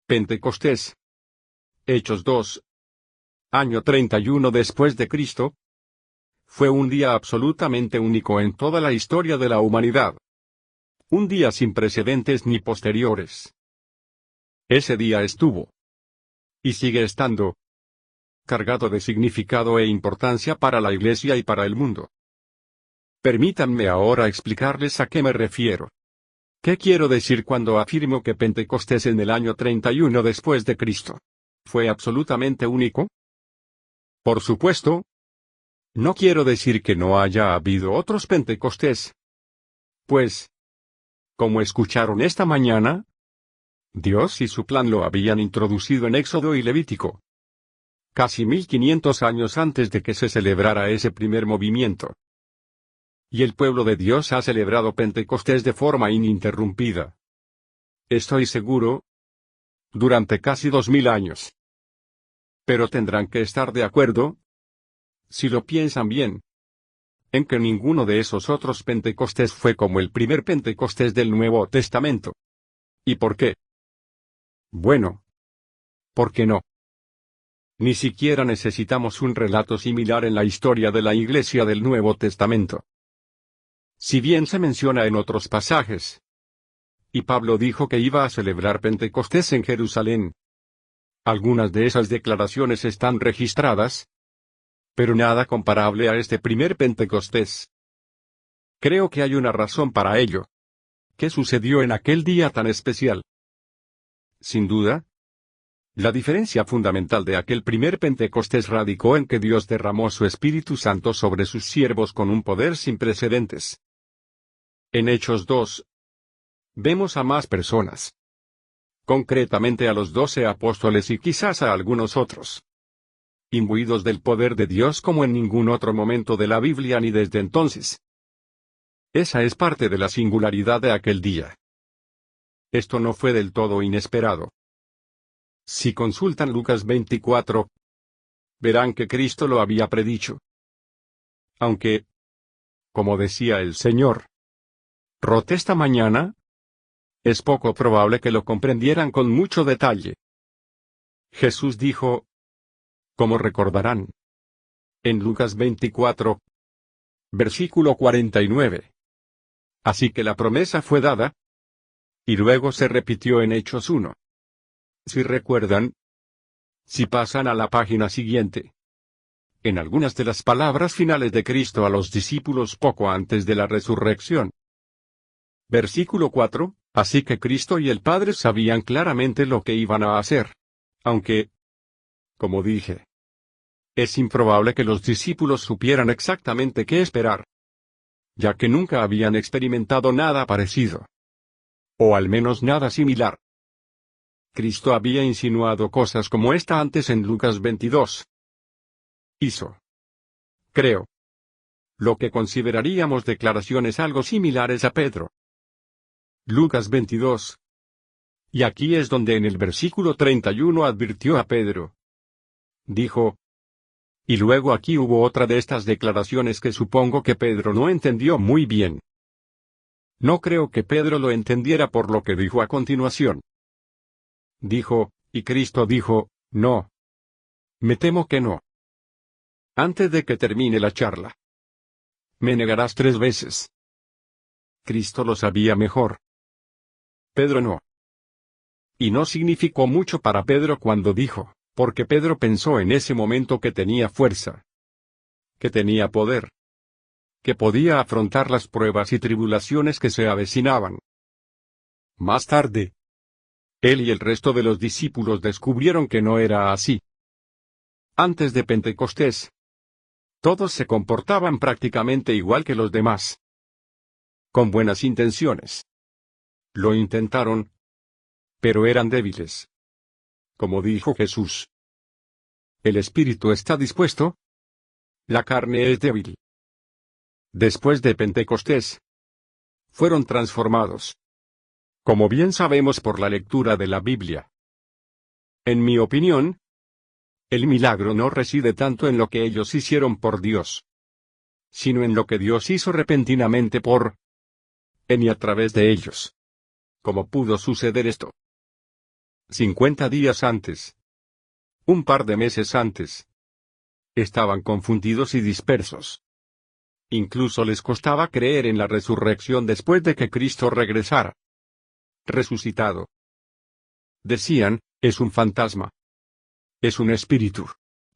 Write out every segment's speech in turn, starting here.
Pentecostés. Hechos 2. Año 31 después de Cristo. Fue un día absolutamente único en toda la historia de la humanidad. Un día sin precedentes ni posteriores. Ese día estuvo, y sigue estando, cargado de significado e importancia para la Iglesia y para el mundo. Permítanme ahora explicarles a qué me refiero. ¿Qué quiero decir cuando afirmo que Pentecostés en el año 31 después de Cristo fue absolutamente único? Por supuesto, no quiero decir que no haya habido otros Pentecostés. Pues, como escucharon esta mañana, Dios y su plan lo habían introducido en Éxodo y Levítico, casi 1500 años antes de que se celebrara ese primer movimiento. Y el pueblo de Dios ha celebrado Pentecostés de forma ininterrumpida. Estoy seguro, durante casi 2000 años. Pero tendrán que estar de acuerdo, si lo piensan bien, en que ninguno de esos otros Pentecostés fue como el primer Pentecostés del Nuevo Testamento. ¿Y por qué? Bueno, ¿por qué no? Ni siquiera necesitamos un relato similar en la historia de la Iglesia del Nuevo Testamento. Si bien se menciona en otros pasajes, y Pablo dijo que iba a celebrar Pentecostés en Jerusalén, algunas de esas declaraciones están registradas, pero nada comparable a este primer Pentecostés. Creo que hay una razón para ello. ¿Qué sucedió en aquel día tan especial? Sin duda, la diferencia fundamental de aquel primer Pentecostés radicó en que Dios derramó su Espíritu Santo sobre sus siervos con un poder sin precedentes. En Hechos 2, vemos a más personas, concretamente a los 12 apóstoles y quizás a algunos otros, imbuidos del poder de Dios como en ningún otro momento de la Biblia ni desde entonces. Esa es parte de la singularidad de aquel día. Esto no fue del todo inesperado. Si consultan Lucas 24, verán que Cristo lo había predicho. Aunque, como decía el Señor Roth esta mañana, es poco probable que lo comprendieran con mucho detalle. Jesús dijo, como recordarán, en Lucas 24, versículo 49. Así que la promesa fue dada, y luego se repitió en Hechos 1. Si recuerdan, si pasan a la página siguiente, en algunas de las palabras finales de Cristo a los discípulos poco antes de la resurrección. Versículo 4, así que Cristo y el Padre sabían claramente lo que iban a hacer, aunque, como dije, es improbable que los discípulos supieran exactamente qué esperar, ya que nunca habían experimentado nada parecido, o al menos nada similar. Cristo había insinuado cosas como esta antes en Lucas 22. Hizo, creo, lo que consideraríamos declaraciones algo similares a Pedro. Lucas 22. Y aquí es donde en el versículo 31 advirtió a Pedro. Dijo, y luego aquí hubo otra de estas declaraciones que supongo que Pedro no entendió muy bien. No creo que Pedro lo entendiera por lo que dijo a continuación. Dijo, y Cristo dijo, no. Me temo que no. Antes de que termine la charla. Me negarás 3 veces. Cristo lo sabía mejor. Pedro no. Y no significó mucho para Pedro cuando dijo, porque Pedro pensó en ese momento que tenía fuerza, que tenía poder, que podía afrontar las pruebas y tribulaciones que se avecinaban. Más tarde, él y el resto de los discípulos descubrieron que no era así. Antes de Pentecostés, todos se comportaban prácticamente igual que los demás, con buenas intenciones. Lo intentaron, pero eran débiles. Como dijo Jesús, el espíritu está dispuesto, la carne es débil. Después de Pentecostés, fueron transformados, como bien sabemos por la lectura de la Biblia. En mi opinión, el milagro no reside tanto en lo que ellos hicieron por Dios, sino en lo que Dios hizo repentinamente en y a través de ellos. ¿Cómo pudo suceder esto? 50 días antes. Un par de meses antes. Estaban confundidos y dispersos. Incluso les costaba creer en la resurrección después de que Cristo regresara. Resucitado. Decían, es un fantasma. Es un espíritu.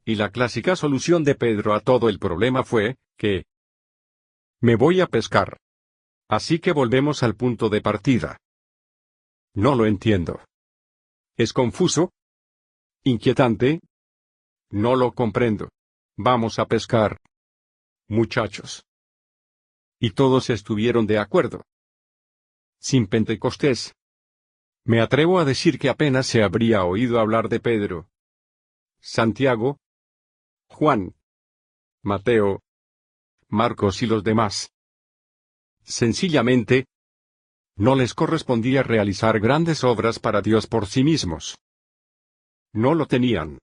Y la clásica solución de Pedro a todo el problema fue, que me voy a pescar. Así que volvemos al punto de partida. No lo entiendo. ¿Es confuso? ¿Inquietante? No lo comprendo. Vamos a pescar. Muchachos. Y todos estuvieron de acuerdo. Sin Pentecostés. Me atrevo a decir que apenas se habría oído hablar de Pedro, Santiago, Juan, Mateo, Marcos y los demás. Sencillamente, no les correspondía realizar grandes obras para Dios por sí mismos. No lo tenían.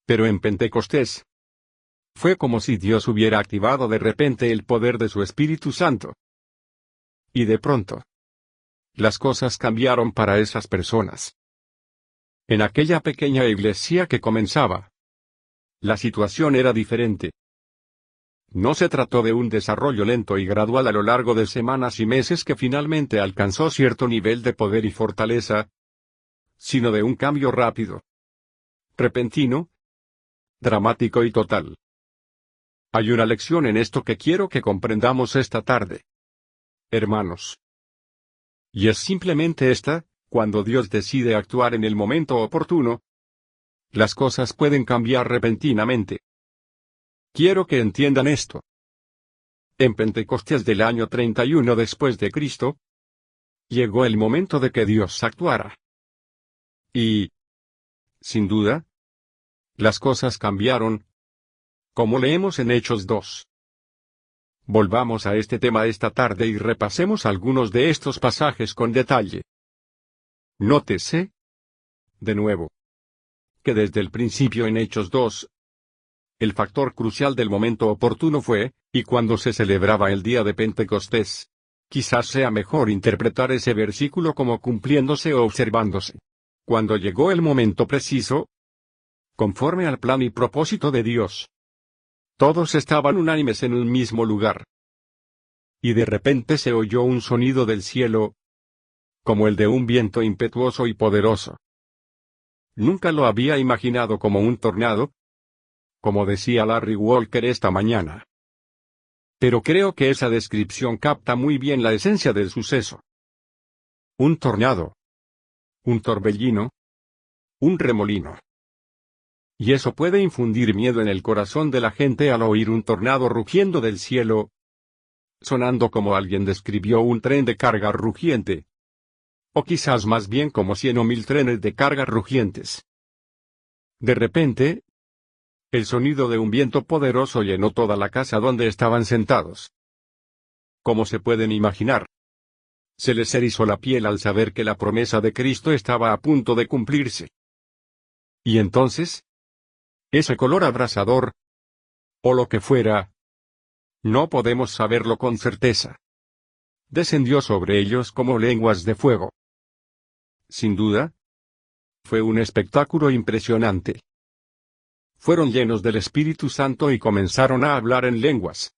Pero en Pentecostés, fue como si Dios hubiera activado de repente el poder de su Espíritu Santo. Y de pronto, las cosas cambiaron para esas personas. En aquella pequeña iglesia que comenzaba, la situación era diferente. No se trató de un desarrollo lento y gradual a lo largo de semanas y meses que finalmente alcanzó cierto nivel de poder y fortaleza, sino de un cambio rápido, repentino, dramático y total. Hay una lección en esto que quiero que comprendamos esta tarde, hermanos. Y es simplemente esta: cuando Dios decide actuar en el momento oportuno, las cosas pueden cambiar repentinamente. Quiero que entiendan esto. En Pentecostés del año 31 después de Cristo, llegó el momento de que Dios actuara. Y, sin duda, las cosas cambiaron, como leemos en Hechos 2. Volvamos a este tema esta tarde y repasemos algunos de estos pasajes con detalle. Nótese, de nuevo, que desde el principio en Hechos 2, el factor crucial del momento oportuno fue, y cuando se celebraba el día de Pentecostés. Quizás sea mejor interpretar ese versículo como cumpliéndose o observándose. Cuando llegó el momento preciso, conforme al plan y propósito de Dios. Todos estaban unánimes en un mismo lugar. Y de repente se oyó un sonido del cielo, como el de un viento impetuoso y poderoso. Nunca lo había imaginado como un tornado, como decía Larry Walker esta mañana. Pero creo que esa descripción capta muy bien la esencia del suceso. Un tornado. Un torbellino. Un remolino. Y eso puede infundir miedo en el corazón de la gente al oír un tornado rugiendo del cielo, sonando como alguien describió un tren de carga rugiente. O quizás más bien como 100 o 1000 trenes de carga rugientes. De repente, el sonido de un viento poderoso llenó toda la casa donde estaban sentados. Como se pueden imaginar, se les erizó la piel al saber que la promesa de Cristo estaba a punto de cumplirse. Y entonces, ese color abrasador, o lo que fuera, no podemos saberlo con certeza, descendió sobre ellos como lenguas de fuego. Sin duda, fue un espectáculo impresionante. Fueron llenos del Espíritu Santo y comenzaron a hablar en lenguas,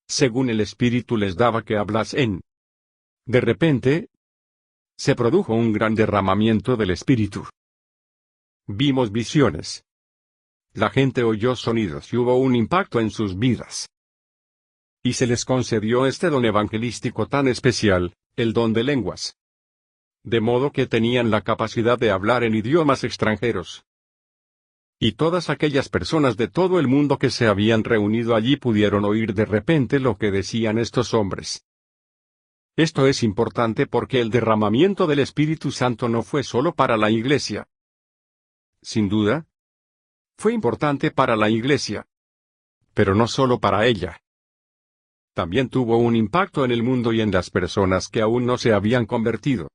según el Espíritu les daba que hablasen. De repente, se produjo un gran derramamiento del Espíritu. Vimos visiones. La gente oyó sonidos y hubo un impacto en sus vidas. Y se les concedió este don evangelístico tan especial, el don de lenguas. De modo que tenían la capacidad de hablar en idiomas extranjeros. Y todas aquellas personas de todo el mundo que se habían reunido allí pudieron oír de repente lo que decían estos hombres. Esto es importante porque el derramamiento del Espíritu Santo no fue solo para la iglesia. Sin duda, fue importante para la iglesia. Pero no solo para ella. También tuvo un impacto en el mundo y en las personas que aún no se habían convertido.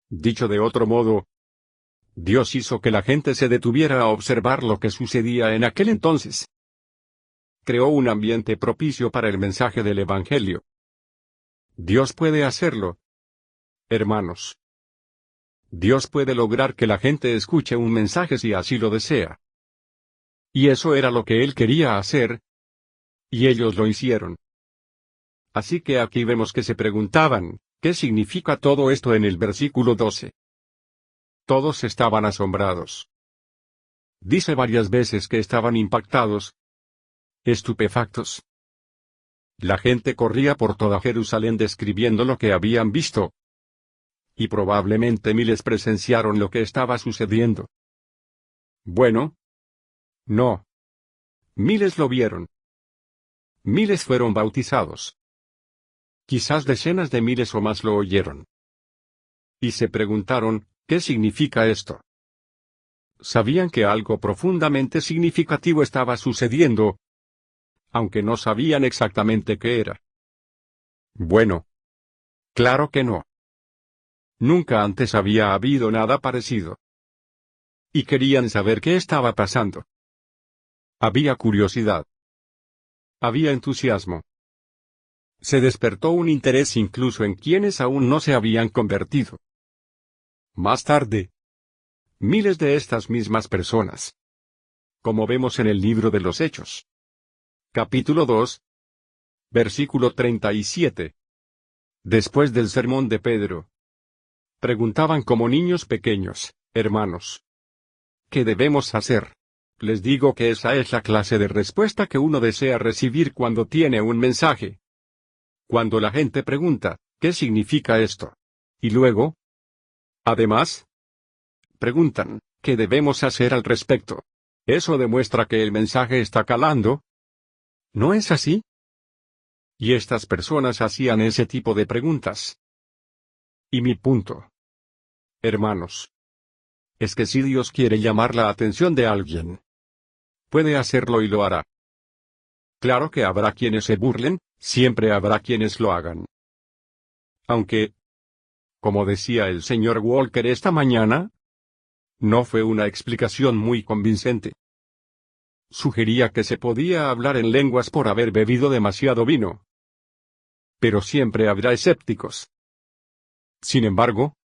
Dicho de otro modo, Dios hizo que la gente se detuviera a observar lo que sucedía en aquel entonces. Creó un ambiente propicio para el mensaje del Evangelio. Dios puede hacerlo, hermanos. Dios puede lograr que la gente escuche un mensaje si así lo desea. Y eso era lo que él quería hacer, y ellos lo hicieron. Así que aquí vemos que se preguntaban, ¿qué significa todo esto en el versículo 12? Todos estaban asombrados. Dice varias veces que estaban impactados, estupefactos. La gente corría por toda Jerusalén describiendo lo que habían visto. Y probablemente miles presenciaron lo que estaba sucediendo. Bueno. No. Miles lo vieron. Miles fueron bautizados. Quizás decenas de miles o más lo oyeron. Y se preguntaron, ¿qué significa esto? Sabían que algo profundamente significativo estaba sucediendo, aunque no sabían exactamente qué era. Bueno. Claro que no. Nunca antes había habido nada parecido. Y querían saber qué estaba pasando. Había curiosidad. Había entusiasmo. Se despertó un interés incluso en quienes aún no se habían convertido. Más tarde, miles de estas mismas personas, como vemos en el libro de los Hechos, capítulo 2, versículo 37, después del sermón de Pedro, preguntaban como niños pequeños, hermanos, ¿qué debemos hacer? Les digo que esa es la clase de respuesta que uno desea recibir cuando tiene un mensaje. Cuando la gente pregunta, ¿qué significa esto? Y luego, además, preguntan, ¿qué debemos hacer al respecto? Eso demuestra que el mensaje está calando. ¿No es así? Y estas personas hacían ese tipo de preguntas. Y mi punto, hermanos, es que si Dios quiere llamar la atención de alguien, puede hacerlo y lo hará. Claro que habrá quienes se burlen, siempre habrá quienes lo hagan. Aunque, como decía el señor Walker esta mañana, no fue una explicación muy convincente. Sugería que se podía hablar en lenguas por haber bebido demasiado vino. Pero siempre habrá escépticos. Sin embargo,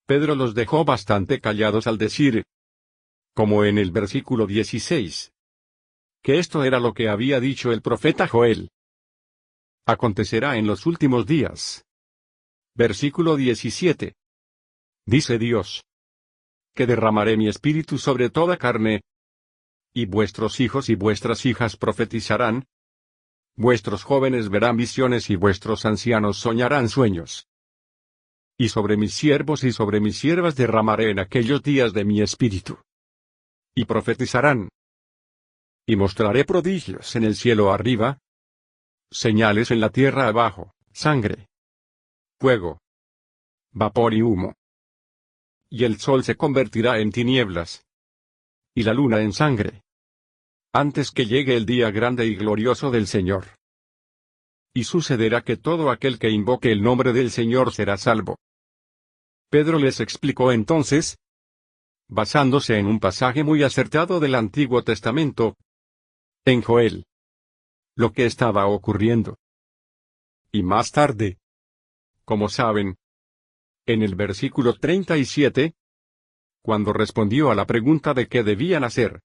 Pedro los dejó bastante callados al decir, como en el versículo 16, que esto era lo que había dicho el profeta Joel. Acontecerá en los últimos días. Versículo 17. Dice Dios, que derramaré mi espíritu sobre toda carne, y vuestros hijos y vuestras hijas profetizarán, vuestros jóvenes verán visiones y vuestros ancianos soñarán sueños. Y sobre mis siervos y sobre mis siervas derramaré en aquellos días de mi espíritu. Y profetizarán. Y mostraré prodigios en el cielo arriba, señales en la tierra abajo, sangre, fuego, vapor y humo. Y el sol se convertirá en tinieblas, y la luna en sangre, antes que llegue el día grande y glorioso del Señor. Y sucederá que todo aquel que invoque el nombre del Señor será salvo. Pedro les explicó entonces, basándose en un pasaje muy acertado del Antiguo Testamento, en Joel, lo que estaba ocurriendo. Y más tarde, como saben, en el versículo 37, cuando respondió a la pregunta de qué debían hacer,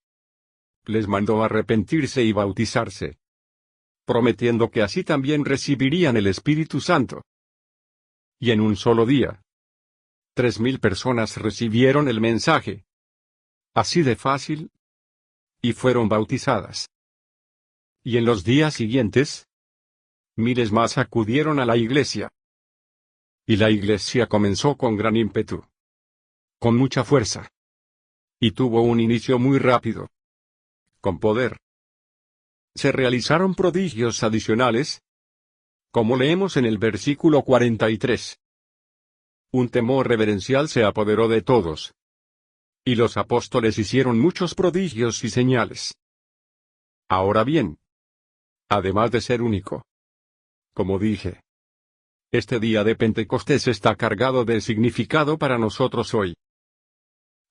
les mandó arrepentirse y bautizarse, prometiendo que así también recibirían el Espíritu Santo. Y en un solo día, 3,000 personas recibieron el mensaje. Así de fácil. Y fueron bautizadas. Y en los días siguientes, miles más acudieron a la iglesia. Y la iglesia comenzó con gran ímpetu, con mucha fuerza. Y tuvo un inicio muy rápido, con poder. Se realizaron prodigios adicionales, como leemos en el versículo 43. Un temor reverencial se apoderó de todos. Y los apóstoles hicieron muchos prodigios y señales. Ahora bien, además de ser único, como dije, este día de Pentecostés está cargado de significado para nosotros hoy.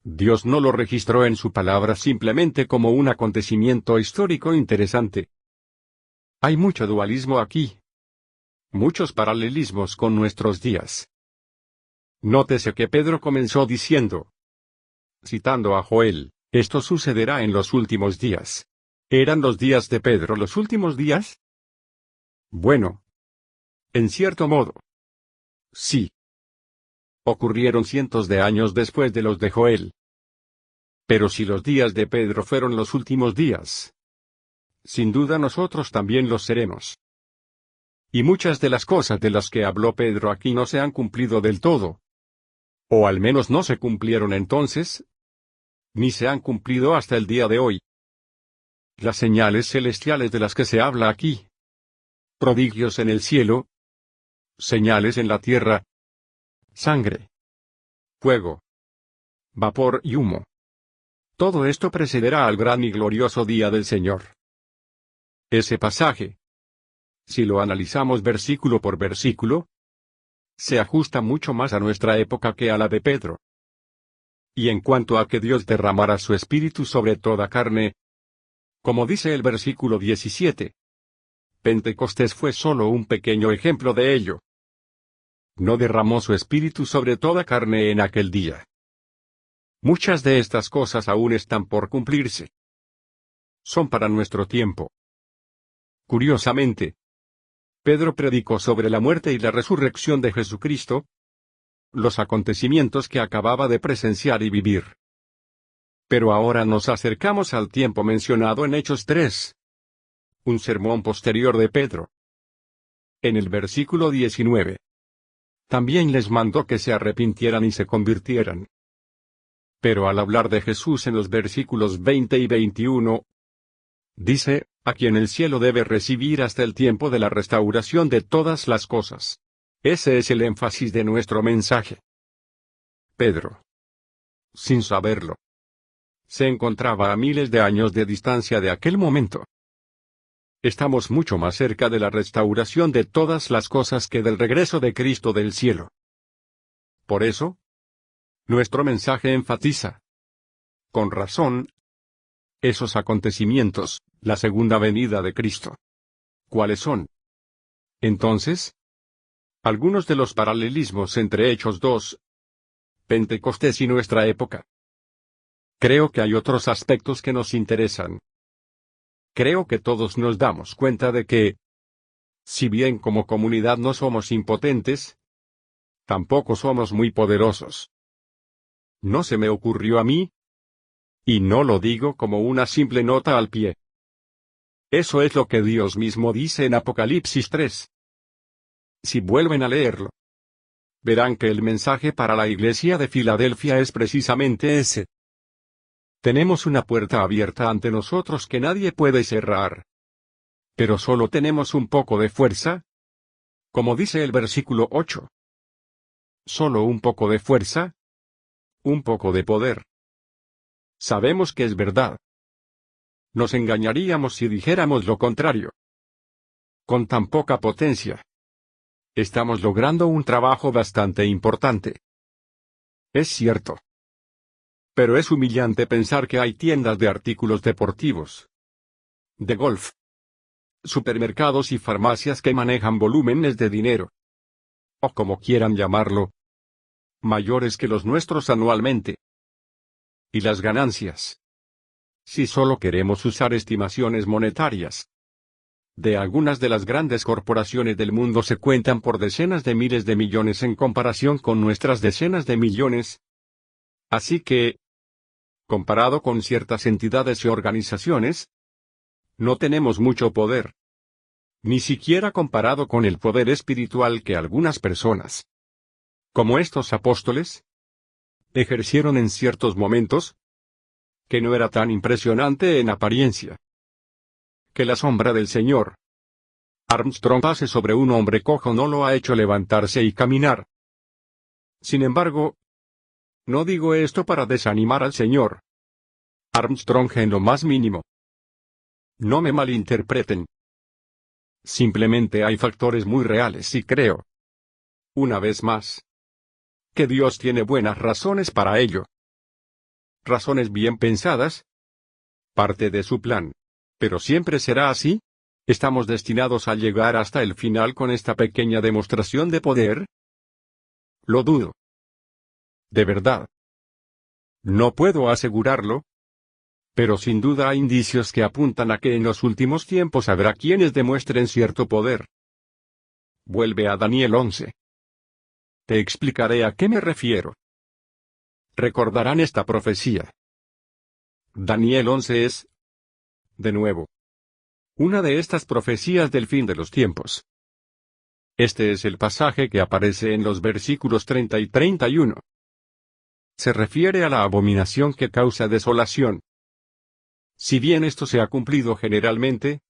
Dios no lo registró en su palabra simplemente como un acontecimiento histórico interesante. Hay mucho dualismo aquí. Muchos paralelismos con nuestros días. Nótese que Pedro comenzó diciendo, citando a Joel, esto sucederá en los últimos días. ¿Eran los días de Pedro los últimos días? Bueno, en cierto modo, sí. Ocurrieron cientos de años después de los de Joel. Pero si los días de Pedro fueron los últimos días, sin duda nosotros también los seremos. Y muchas de las cosas de las que habló Pedro aquí no se han cumplido del todo. O al menos no se cumplieron entonces, ni se han cumplido hasta el día de hoy. Las señales celestiales de las que se habla aquí, prodigios en el cielo, señales en la tierra, sangre, fuego, vapor y humo. Todo esto precederá al gran y glorioso día del Señor. Ese pasaje, si lo analizamos versículo por versículo, se ajusta mucho más a nuestra época que a la de Pedro. Y en cuanto a que Dios derramará su espíritu sobre toda carne, como dice el versículo 17, Pentecostés fue solo un pequeño ejemplo de ello. No derramó su espíritu sobre toda carne en aquel día. Muchas de estas cosas aún están por cumplirse. Son para nuestro tiempo. Curiosamente, Pedro predicó sobre la muerte y la resurrección de Jesucristo, los acontecimientos que acababa de presenciar y vivir. Pero ahora nos acercamos al tiempo mencionado en Hechos 3. Un sermón posterior de Pedro. En el versículo 19. También les mandó que se arrepintieran y se convirtieran. Pero al hablar de Jesús en los versículos 20 y 21, dice, a quien el cielo debe recibir hasta el tiempo de la restauración de todas las cosas. Ese es el énfasis de nuestro mensaje. Pedro, sin saberlo, se encontraba a miles de años de distancia de aquel momento. Estamos mucho más cerca de la restauración de todas las cosas que del regreso de Cristo del cielo. Por eso, nuestro mensaje enfatiza, con razón, esos acontecimientos, la segunda venida de Cristo. ¿Cuáles son? Entonces, algunos de los paralelismos entre Hechos 2, Pentecostés y nuestra época. Creo que hay otros aspectos que nos interesan. Creo que todos nos damos cuenta de que, si bien como comunidad no somos impotentes, tampoco somos muy poderosos. No se me ocurrió a mí, y no lo digo como una simple nota al pie. Eso es lo que Dios mismo dice en Apocalipsis 3. Si vuelven a leerlo, verán que el mensaje para la iglesia de Filadelfia es precisamente ese. Tenemos una puerta abierta ante nosotros que nadie puede cerrar. Pero solo tenemos un poco de fuerza. Como dice el versículo 8. Solo un poco de fuerza. Un poco de poder. Sabemos que es verdad. Nos engañaríamos si dijéramos lo contrario. Con tan poca potencia, estamos logrando un trabajo bastante importante. Es cierto. Pero es humillante pensar que hay tiendas de artículos deportivos, de golf, supermercados y farmacias que manejan volúmenes de dinero, o como quieran llamarlo, mayores que los nuestros anualmente. Y las ganancias, si solo queremos usar estimaciones monetarias, de algunas de las grandes corporaciones del mundo se cuentan por decenas de miles de millones en comparación con nuestras decenas de millones. Así que, comparado con ciertas entidades y organizaciones, no tenemos mucho poder. Ni siquiera comparado con el poder espiritual que algunas personas, como estos apóstoles, ejercieron en ciertos momentos, que no era tan impresionante en apariencia. Que la sombra del Señor Armstrong pase sobre un hombre cojo no lo ha hecho levantarse y caminar. Sin embargo, no digo esto para desanimar al Señor Armstrong en lo más mínimo. No me malinterpreten. Simplemente hay factores muy reales y creo, una vez más, que Dios tiene buenas razones para ello. Razones bien pensadas. Parte de su plan. Pero siempre será así. ¿Estamos destinados a llegar hasta el final con esta pequeña demostración de poder? Lo dudo. De verdad. No puedo asegurarlo, pero sin duda hay indicios que apuntan a que en los últimos tiempos habrá quienes demuestren cierto poder. Vuelve a Daniel 11. Te explicaré a qué me refiero. Recordarán esta profecía. Daniel 11 es, de nuevo, una de estas profecías del fin de los tiempos. Este es el pasaje que aparece en los versículos 30 y 31. Se refiere a la abominación que causa desolación. Si bien esto se ha cumplido generalmente,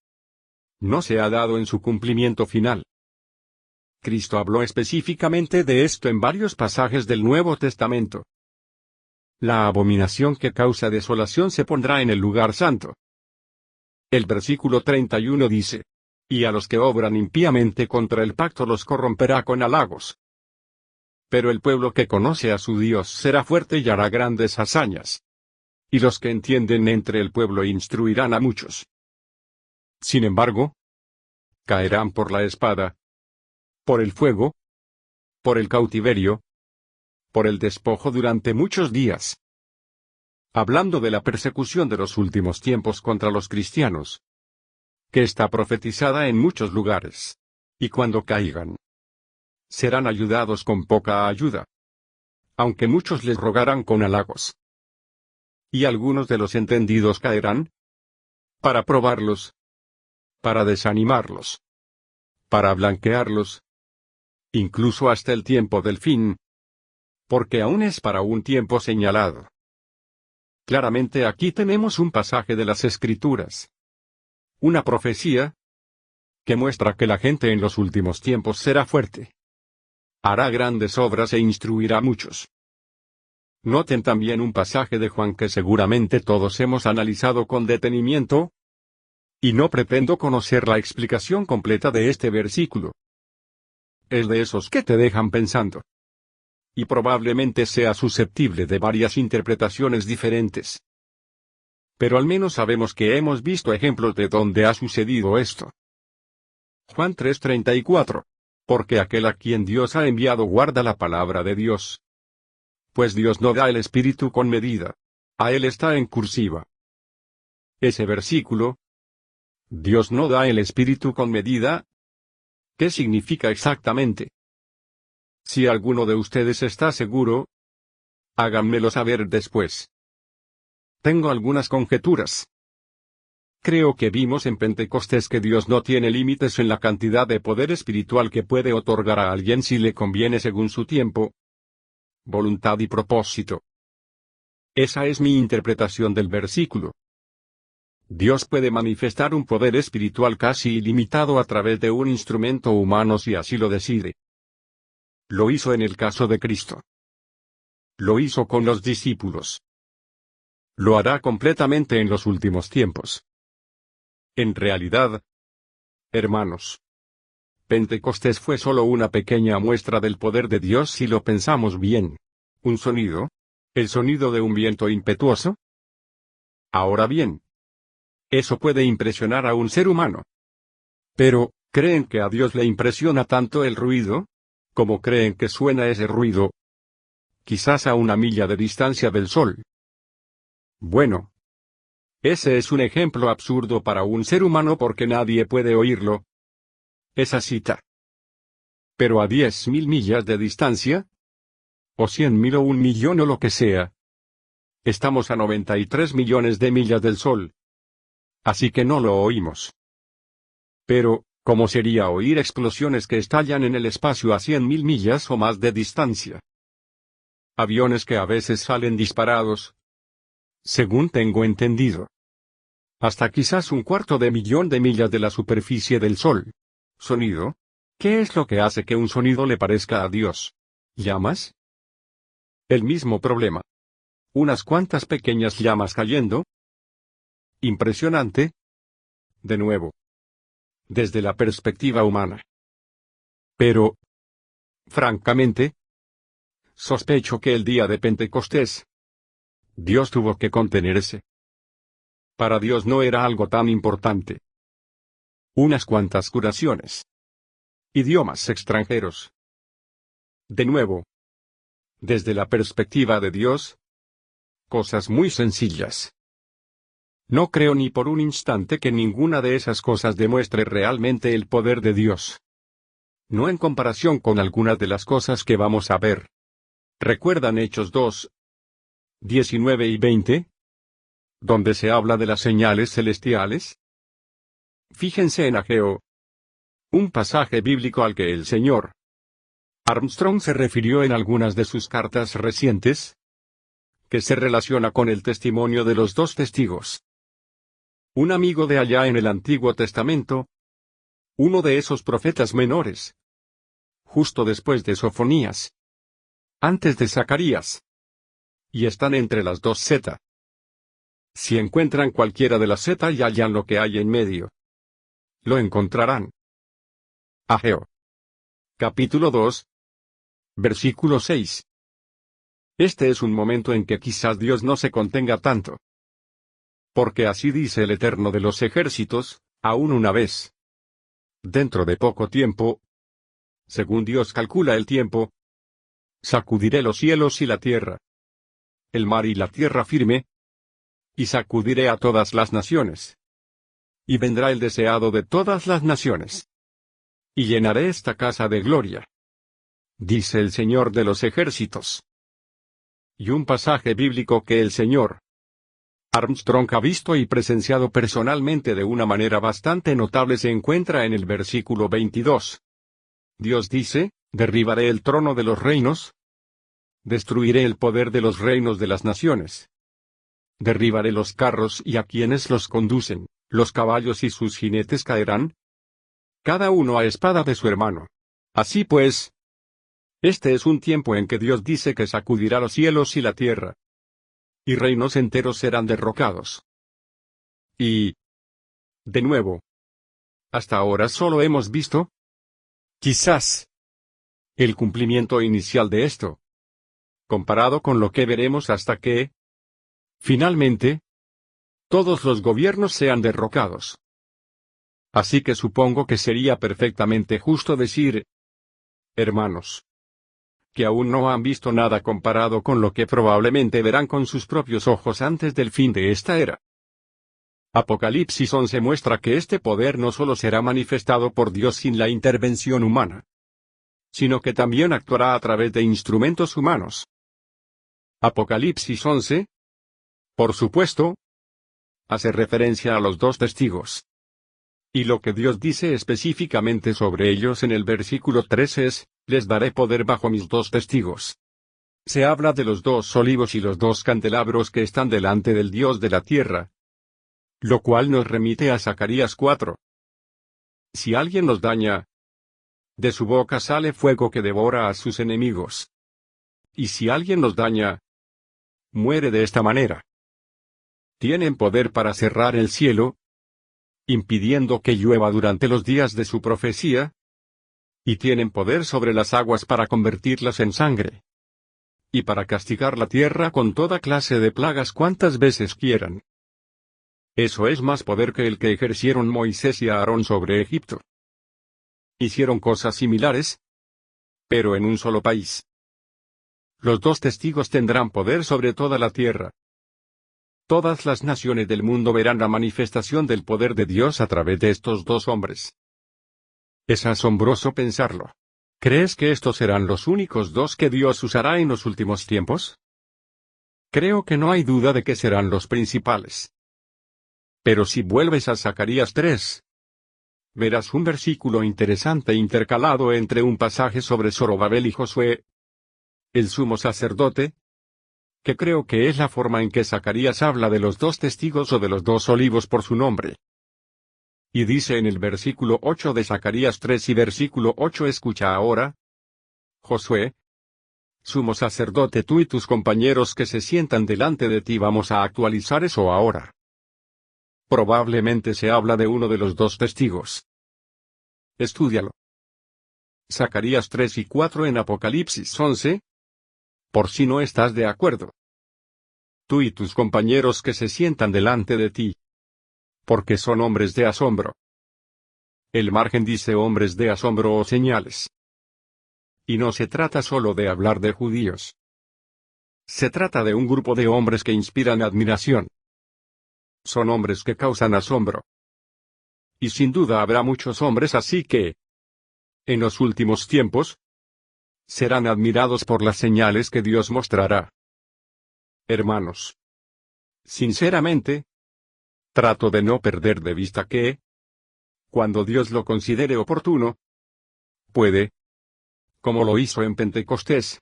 no se ha dado en su cumplimiento final. Cristo habló específicamente de esto en varios pasajes del Nuevo Testamento. La abominación que causa desolación se pondrá en el lugar santo. El versículo 31 dice, y a los que obran impíamente contra el pacto los corromperá con halagos. Pero el pueblo que conoce a su Dios será fuerte y hará grandes hazañas. Y los que entienden entre el pueblo instruirán a muchos. Sin embargo, caerán por la espada, por el fuego, por el cautiverio, por el despojo durante muchos días. Hablando de la persecución de los últimos tiempos contra los cristianos, que está profetizada en muchos lugares, y cuando caigan, serán ayudados con poca ayuda, aunque muchos les rogarán con halagos. Y algunos de los entendidos caerán, para probarlos, para desanimarlos, para blanquearlos, incluso hasta el tiempo del fin, porque aún es para un tiempo señalado. Claramente aquí tenemos un pasaje de las Escrituras. Una profecía que muestra que la gente en los últimos tiempos será fuerte. Hará grandes obras e instruirá a muchos. Noten también un pasaje de Juan que seguramente todos hemos analizado con detenimiento, y no pretendo conocer la explicación completa de este versículo. Es de esos que te dejan pensando. Y probablemente sea susceptible de varias interpretaciones diferentes. Pero al menos sabemos que hemos visto ejemplos de donde ha sucedido esto. Juan 3:34. Porque aquel a quien Dios ha enviado guarda la palabra de Dios. Pues Dios no da el Espíritu con medida. A él está en cursiva. Ese versículo. Dios no da el Espíritu con medida. ¿Qué significa exactamente? Si alguno de ustedes está seguro, háganmelo saber después. Tengo algunas conjeturas. Creo que vimos en Pentecostés que Dios no tiene límites en la cantidad de poder espiritual que puede otorgar a alguien si le conviene según su tiempo, voluntad y propósito. Esa es mi interpretación del versículo. Dios puede manifestar un poder espiritual casi ilimitado a través de un instrumento humano si así lo decide. Lo hizo en el caso de Cristo. Lo hizo con los discípulos. Lo hará completamente en los últimos tiempos. En realidad, hermanos, Pentecostés fue solo una pequeña muestra del poder de Dios si lo pensamos bien. ¿Un sonido? ¿El sonido de un viento impetuoso? Ahora bien, eso puede impresionar a un ser humano. Pero, ¿creen que a Dios le impresiona tanto el ruido? ¿Cómo creen que suena ese ruido? Quizás a una milla de distancia del Sol. Bueno, ese es un ejemplo absurdo para un ser humano porque nadie puede oírlo. Esa cita. Pero a 10.000 millas de distancia, o 100.000 o 1.000.000 o lo que sea, estamos a 93 millones de millas del Sol. Así que no lo oímos. Pero, ¿cómo sería oír explosiones que estallan en el espacio a 100.000 millas o más de distancia? Aviones que a veces salen disparados, según tengo entendido, hasta quizás 1/4 de millas de la superficie del Sol. ¿Sonido? ¿Qué es lo que hace que un sonido le parezca a Dios? ¿Llamas? El mismo problema. Unas cuantas pequeñas llamas cayendo. Impresionante. De nuevo. Desde la perspectiva humana. Pero, francamente, sospecho que el día de Pentecostés, Dios tuvo que contenerse. Para Dios no era algo tan importante. Unas cuantas curaciones. Idiomas extranjeros. De nuevo. Desde la perspectiva de Dios, cosas muy sencillas. No creo ni por un instante que ninguna de esas cosas demuestre realmente el poder de Dios. No en comparación con algunas de las cosas que vamos a ver. ¿Recuerdan Hechos 2, 19 y 20? Donde se habla de las señales celestiales. Fíjense en Ageo, un pasaje bíblico al que el Sr. Armstrong se refirió en algunas de sus cartas recientes, que se relaciona con el testimonio de los dos testigos. Un amigo de allá en el Antiguo Testamento, uno de esos profetas menores, justo después de Sofonías, antes de Zacarías, y están entre las dos Z. Si encuentran cualquiera de las Z y hallan lo que hay en medio, lo encontrarán. Ageo. Capítulo 2. Versículo 6. Este es un momento en que quizás Dios no se contenga tanto. Porque así dice el Eterno de los ejércitos, aún una vez. Dentro de poco tiempo, según Dios calcula el tiempo, sacudiré los cielos y la tierra, el mar y la tierra firme, y sacudiré a todas las naciones. Y vendrá el deseado de todas las naciones. Y llenaré esta casa de gloria, dice el Señor de los ejércitos. Y un pasaje bíblico que el Sr. Armstrong ha visto y presenciado personalmente de una manera bastante notable se encuentra en el versículo 22. Dios dice, derribaré el trono de los reinos, destruiré el poder de los reinos de las naciones. Derribaré los carros y a quienes los conducen, los caballos y sus jinetes caerán, cada uno a espada de su hermano. Así pues, este es un tiempo en que Dios dice que sacudirá los cielos y la tierra, y reinos enteros serán derrocados. Y, de nuevo, hasta ahora solo hemos visto, quizás, el cumplimiento inicial de esto, comparado con lo que veremos hasta que, finalmente, todos los gobiernos sean derrocados. Así que supongo que sería perfectamente justo decir, hermanos, que aún no han visto nada comparado con lo que probablemente verán con sus propios ojos antes del fin de esta era. Apocalipsis 11 muestra que este poder no solo será manifestado por Dios sin la intervención humana, sino que también actuará a través de instrumentos humanos. Apocalipsis 11, por supuesto, hace referencia a los dos testigos. Y lo que Dios dice específicamente sobre ellos en el versículo 3 es, les daré poder bajo mis dos testigos. Se habla de los dos olivos y los dos candelabros que están delante del Dios de la tierra, lo cual nos remite a Zacarías 4. Si alguien los daña, de su boca sale fuego que devora a sus enemigos. Y si alguien los daña, muere de esta manera. Tienen poder para cerrar el cielo, impidiendo que llueva durante los días de su profecía, y tienen poder sobre las aguas para convertirlas en sangre, y para castigar la tierra con toda clase de plagas cuantas veces quieran. Eso es más poder que el que ejercieron Moisés y Aarón sobre Egipto. Hicieron cosas similares, pero en un solo país. Los dos testigos tendrán poder sobre toda la tierra. Todas las naciones del mundo verán la manifestación del poder de Dios a través de estos dos hombres. Es asombroso pensarlo. ¿Crees que estos serán los únicos dos que Dios usará en los últimos tiempos? Creo que no hay duda de que serán los principales. Pero si vuelves a Zacarías 3, verás un versículo interesante intercalado entre un pasaje sobre Zorobabel y Josué, el sumo sacerdote, que creo que es la forma en que Zacarías habla de los dos testigos o de los dos olivos por su nombre. Y dice en el versículo 8 de Zacarías 3 y versículo 8 escucha ahora, Josué, sumo sacerdote, tú y tus compañeros que se sientan delante de ti vamos a actualizar eso ahora. Probablemente se habla de uno de los dos testigos. Estúdialo. Zacarías 3 y 4 en Apocalipsis 11. Por si no estás de acuerdo. Tú y tus compañeros que se sientan delante de ti. Porque son hombres de asombro. El margen dice hombres de asombro o señales. Y no se trata solo de hablar de judíos. Se trata de un grupo de hombres que inspiran admiración. Son hombres que causan asombro. Y sin duda habrá muchos hombres así que, en los últimos tiempos, serán admirados por las señales que Dios mostrará. Hermanos, sinceramente, trato de no perder de vista que, cuando Dios lo considere oportuno, puede, como lo hizo en Pentecostés,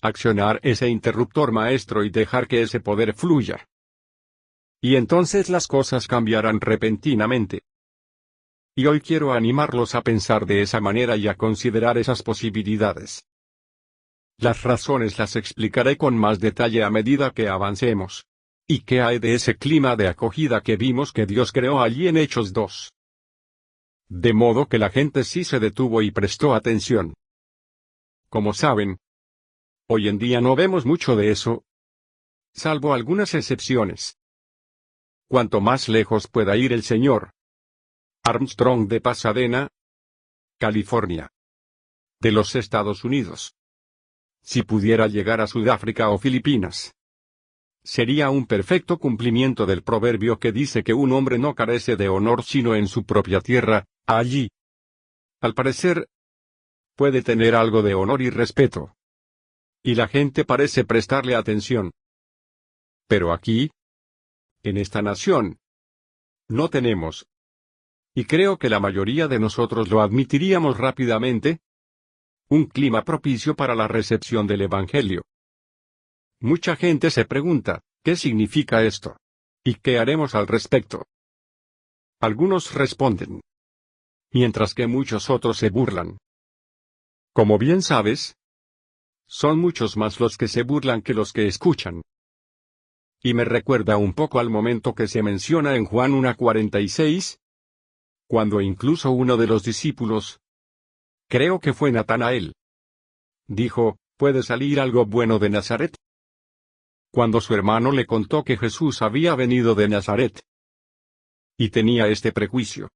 accionar ese interruptor maestro y dejar que ese poder fluya. Y entonces las cosas cambiarán repentinamente. Y hoy quiero animarlos a pensar de esa manera y a considerar esas posibilidades. Las razones las explicaré con más detalle a medida que avancemos. ¿Y qué hay de ese clima de acogida que vimos que Dios creó allí en Hechos 2? De modo que la gente sí se detuvo y prestó atención. Como saben, hoy en día no vemos mucho de eso, salvo algunas excepciones. Cuanto más lejos pueda ir el señor Armstrong de Pasadena, California, de los Estados Unidos, si pudiera llegar a Sudáfrica o Filipinas, sería un perfecto cumplimiento del proverbio que dice que un hombre no carece de honor sino en su propia tierra. Allí, al parecer, puede tener algo de honor y respeto. Y la gente parece prestarle atención. Pero aquí, en esta nación, no tenemos. Y creo que la mayoría de nosotros lo admitiríamos rápidamente, un clima propicio para la recepción del Evangelio. Mucha gente se pregunta, ¿qué significa esto? ¿Y qué haremos al respecto? Algunos responden, mientras que muchos otros se burlan. Como bien sabes, son muchos más los que se burlan que los que escuchan. Y me recuerda un poco al momento que se menciona en Juan 1:46, cuando incluso uno de los discípulos, creo que fue Natanael, dijo, ¿puede salir algo bueno de Nazaret? Cuando su hermano le contó que Jesús había venido de Nazaret, y tenía este prejuicio.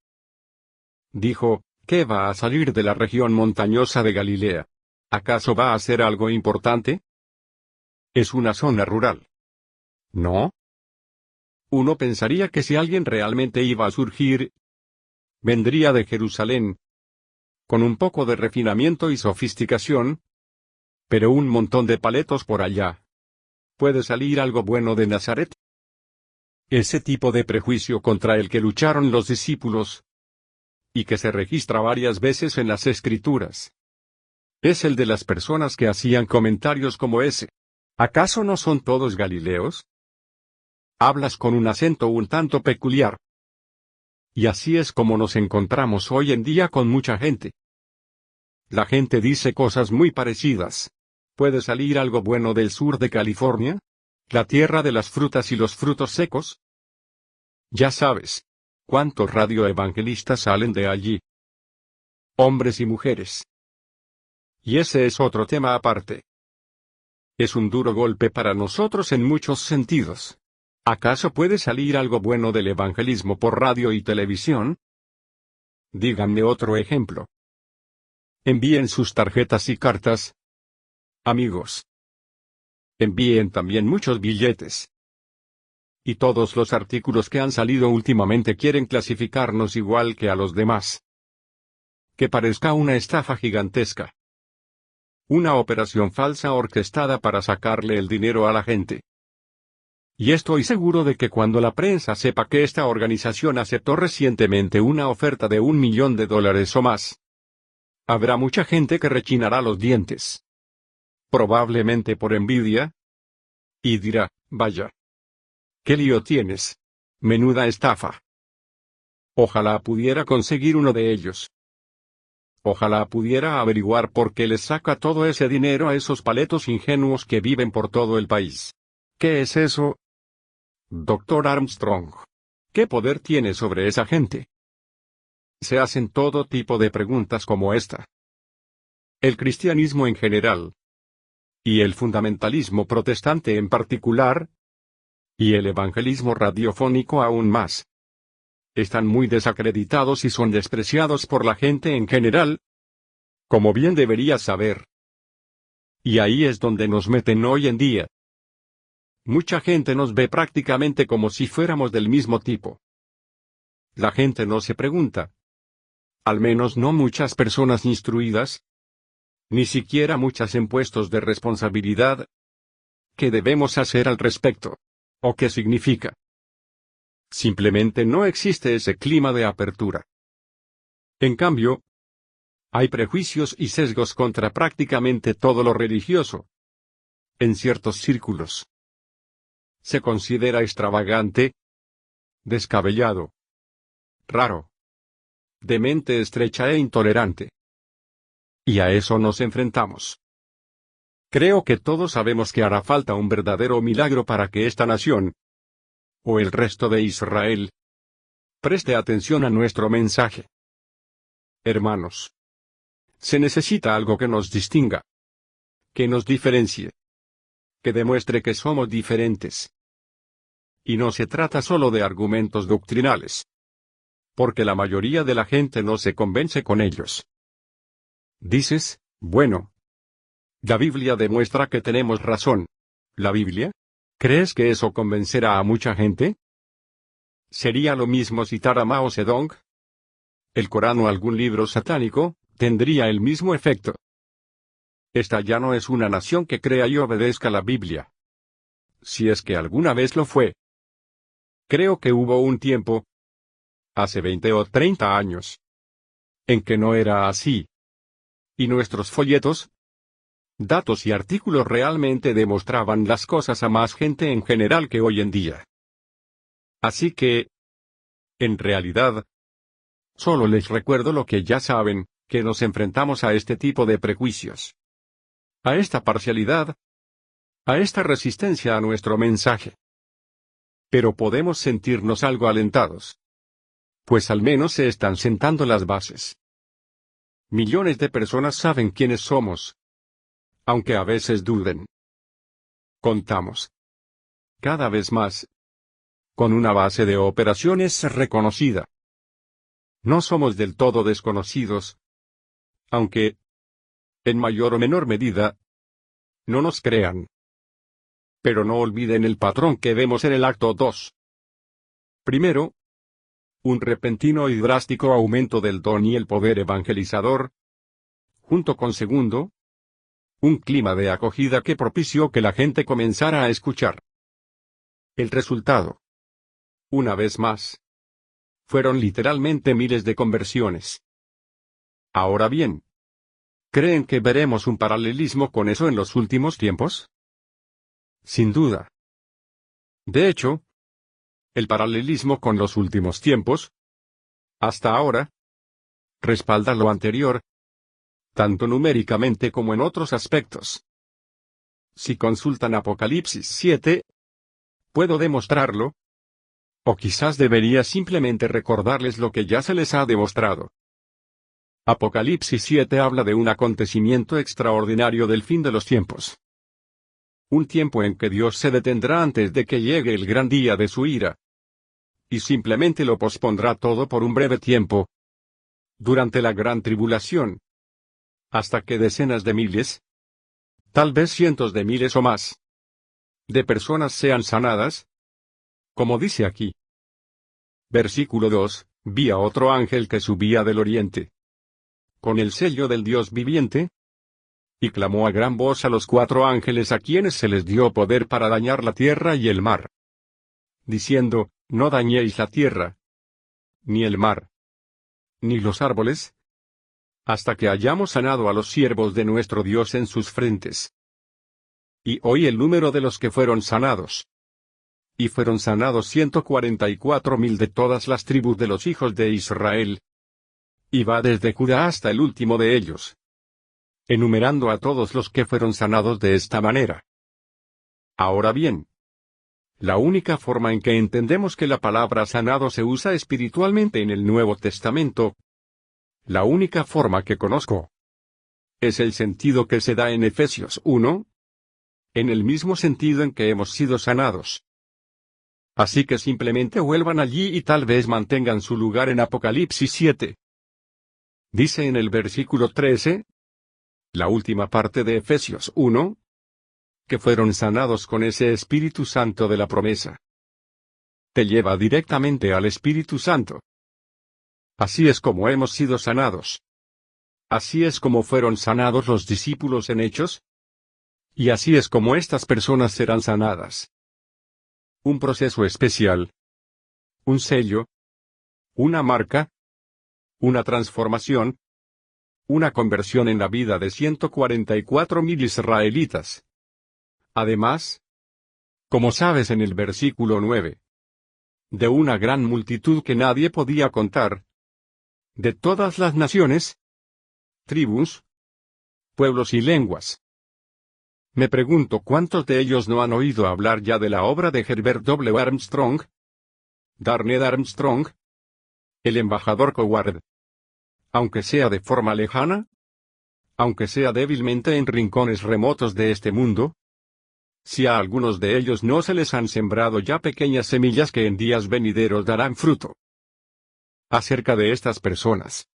Dijo, ¿qué va a salir de la región montañosa de Galilea? ¿Acaso va a ser algo importante? Es una zona rural. ¿No? Uno pensaría que si alguien realmente iba a surgir, vendría de Jerusalén, con un poco de refinamiento y sofisticación, pero un montón de paletos por allá. ¿Puede salir algo bueno de Nazaret? Ese tipo de prejuicio contra el que lucharon los discípulos, y que se registra varias veces en las Escrituras, es el de las personas que hacían comentarios como ese. ¿Acaso no son todos galileos? Hablas con un acento un tanto peculiar. Y así es como nos encontramos hoy en día con mucha gente. La gente dice cosas muy parecidas. ¿Puede salir algo bueno del sur de California? ¿La tierra de las frutas y los frutos secos? Ya sabes, ¿cuántos radioevangelistas salen de allí? Hombres y mujeres. Y ese es otro tema aparte. Es un duro golpe para nosotros en muchos sentidos. ¿Acaso puede salir algo bueno del evangelismo por radio y televisión? Díganme otro ejemplo. Envíen sus tarjetas y cartas. Amigos. Envíen también muchos billetes. Y todos los artículos que han salido últimamente quieren clasificarnos igual que a los demás. Que parezca una estafa gigantesca. Una operación falsa orquestada para sacarle el dinero a la gente. Y estoy seguro de que cuando la prensa sepa que esta organización aceptó recientemente una oferta de $1 millón o más, habrá mucha gente que rechinará los dientes. Probablemente por envidia. Y dirá, vaya. ¿Qué lío tienes? Menuda estafa. Ojalá pudiera conseguir uno de ellos. Ojalá pudiera averiguar por qué les saca todo ese dinero a esos paletos ingenuos que viven por todo el país. ¿Qué es eso? Dr. Armstrong. ¿Qué poder tiene sobre esa gente? Se hacen todo tipo de preguntas como esta. El cristianismo en general, y el fundamentalismo protestante en particular, y el evangelismo radiofónico aún más, están muy desacreditados y son despreciados por la gente en general, como bien deberías saber. Y ahí es donde nos meten hoy en día. Mucha gente nos ve prácticamente como si fuéramos del mismo tipo. La gente no se pregunta. Al menos no muchas personas instruidas. Ni siquiera muchas en puestos de responsabilidad. ¿Qué debemos hacer al respecto? ¿O qué significa? Simplemente no existe ese clima de apertura. En cambio, hay prejuicios y sesgos contra prácticamente todo lo religioso. En ciertos círculos se considera extravagante, descabellado, raro, de mente estrecha e intolerante. Y a eso nos enfrentamos. Creo que todos sabemos que hará falta un verdadero milagro para que esta nación, o el resto de Israel, preste atención a nuestro mensaje. Hermanos, se necesita algo que nos distinga, que nos diferencie, que demuestre que somos diferentes. Y no se trata solo de argumentos doctrinales, porque la mayoría de la gente no se convence con ellos. Dices, bueno, la Biblia demuestra que tenemos razón. ¿La Biblia? ¿Crees que eso convencerá a mucha gente? ¿Sería lo mismo citar a Mao Zedong? ¿El Corán o algún libro satánico tendría el mismo efecto? Esta ya no es una nación que crea y obedezca la Biblia. Si es que alguna vez lo fue. Creo que hubo un tiempo, hace 20 o 30 años, en que no era así. Y nuestros folletos, datos y artículos realmente demostraban las cosas a más gente en general que hoy en día. Así que, en realidad, solo les recuerdo lo que ya saben, que nos enfrentamos a este tipo de prejuicios, a esta parcialidad, a esta resistencia a nuestro mensaje. Pero podemos sentirnos algo alentados, pues al menos se están sentando las bases. Millones de personas saben quiénes somos, aunque a veces duden. Contamos, cada vez más, con una base de operaciones reconocida. No somos del todo desconocidos, aunque, en mayor o menor medida, no nos crean. Pero no olviden el patrón que vemos en el acto 2. Primero, un repentino y drástico aumento del don y el poder evangelizador, junto con segundo, un clima de acogida que propició que la gente comenzara a escuchar. El resultado, una vez más, fueron literalmente miles de conversiones. Ahora bien, ¿creen que veremos un paralelismo con eso en los últimos tiempos? Sin duda. De hecho, el paralelismo con los últimos tiempos, hasta ahora, respalda lo anterior, tanto numéricamente como en otros aspectos. Si consultan Apocalipsis 7, puedo demostrarlo, o quizás debería simplemente recordarles lo que ya se les ha demostrado. Apocalipsis 7 habla de un acontecimiento extraordinario del fin de los tiempos. Un tiempo en que Dios se detendrá antes de que llegue el gran día de su ira. Y simplemente lo pospondrá todo por un breve tiempo. Durante la gran tribulación. Hasta que decenas de miles, tal vez cientos de miles o más, de personas sean sanadas. Como dice aquí. Versículo 2, vi a otro ángel que subía del oriente, con el sello del Dios viviente, y clamó a gran voz a los 4 ángeles a quienes se les dio poder para dañar la tierra y el mar, diciendo, no dañéis la tierra, ni el mar, ni los árboles, hasta que hayamos sanado a los siervos de nuestro Dios en sus frentes. Y oí el número de los que fueron sanados. Y fueron sanados 144,000 de todas las tribus de los hijos de Israel. Y va desde Judá hasta el último de ellos, enumerando a todos los que fueron sanados de esta manera. Ahora bien, la única forma en que entendemos que la palabra sanado se usa espiritualmente en el Nuevo Testamento, la única forma que conozco, es el sentido que se da en Efesios 1, en el mismo sentido en que hemos sido sanados. Así que simplemente vuelvan allí y tal vez mantengan su lugar en Apocalipsis 7. Dice en el versículo 13, la última parte de Efesios 1, que fueron sanados con ese Espíritu Santo de la promesa. Te lleva directamente al Espíritu Santo. Así es como hemos sido sanados. Así es como fueron sanados los discípulos en Hechos. Y así es como estas personas serán sanadas. Un proceso especial. Un sello. Una marca. Una transformación. Una conversión en la vida de 144,000 israelitas. Además, como sabes en el versículo 9, de una gran multitud que nadie podía contar, de todas las naciones, tribus, pueblos y lenguas. Me pregunto cuántos de ellos no han oído hablar ya de la obra de Herbert W. Armstrong, Darnell Armstrong, el embajador Coward. Aunque sea de forma lejana, aunque sea débilmente en rincones remotos de este mundo, si a algunos de ellos no se les han sembrado ya pequeñas semillas que en días venideros darán fruto. Acerca de estas personas,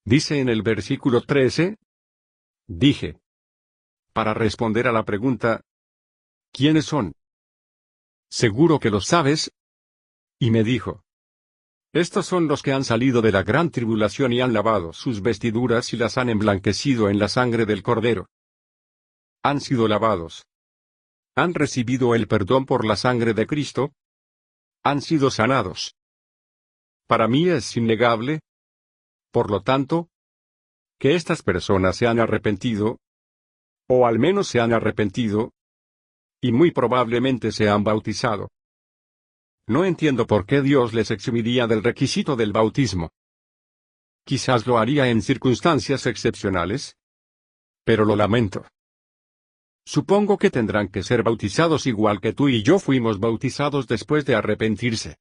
dice en el versículo 13, dije, para responder a la pregunta, ¿quiénes son? Seguro que lo sabes. Y me dijo, estos son los que han salido de la gran tribulación y han lavado sus vestiduras y las han emblanquecido en la sangre del Cordero. Han sido lavados. Han recibido el perdón por la sangre de Cristo. Han sido sanados. Para mí es innegable, por lo tanto, que estas personas se han arrepentido, o al menos se han arrepentido, y muy probablemente se han bautizado. No entiendo por qué Dios les eximiría del requisito del bautismo. Quizás lo haría en circunstancias excepcionales, pero lo lamento. Supongo que tendrán que ser bautizados igual que tú y yo fuimos bautizados después de arrepentirse.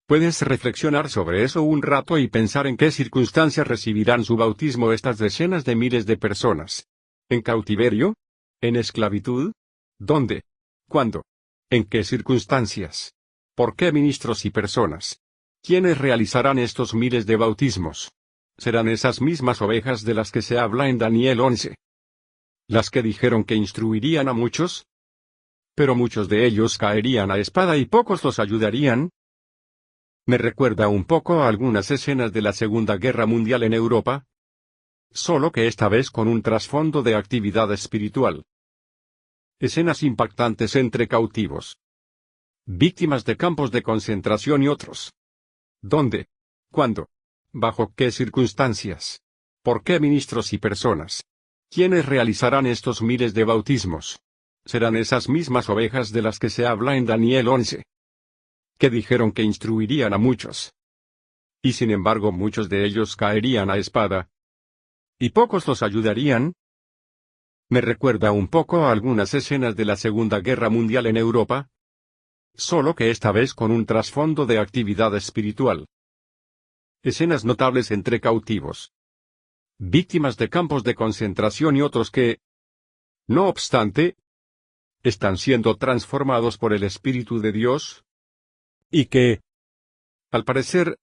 Puedes reflexionar sobre eso un rato y pensar en qué circunstancias recibirán su bautismo estas decenas de miles de personas. ¿En cautiverio? ¿En esclavitud? ¿Dónde? ¿Cuándo? ¿En qué circunstancias? ¿Por qué ministros y personas? ¿Quiénes realizarán estos miles de bautismos? Serán esas mismas ovejas de las que se habla en Daniel 11. Las que dijeron que instruirían a muchos. Pero muchos de ellos caerían a espada y pocos los ayudarían. Me recuerda un poco a algunas escenas de la Segunda Guerra Mundial en Europa. Solo que esta vez con un trasfondo de actividad espiritual. Escenas impactantes entre cautivos. Víctimas de campos de concentración y otros. ¿Dónde? ¿Cuándo? ¿Bajo qué circunstancias? ¿Por qué ministros y personas? ¿Quiénes realizarán estos miles de bautismos? Serán esas mismas ovejas de las que se habla en Daniel 11. Que dijeron que instruirían a muchos. Y sin embargo muchos de ellos caerían a espada. ¿Y pocos los ayudarían? Me recuerda un poco a algunas escenas de la Segunda Guerra Mundial en Europa. Solo que esta vez con un trasfondo de actividad espiritual. Escenas notables entre cautivos. Víctimas de campos de concentración y otros que, no obstante, están siendo transformados por el Espíritu de Dios, y que, al parecer,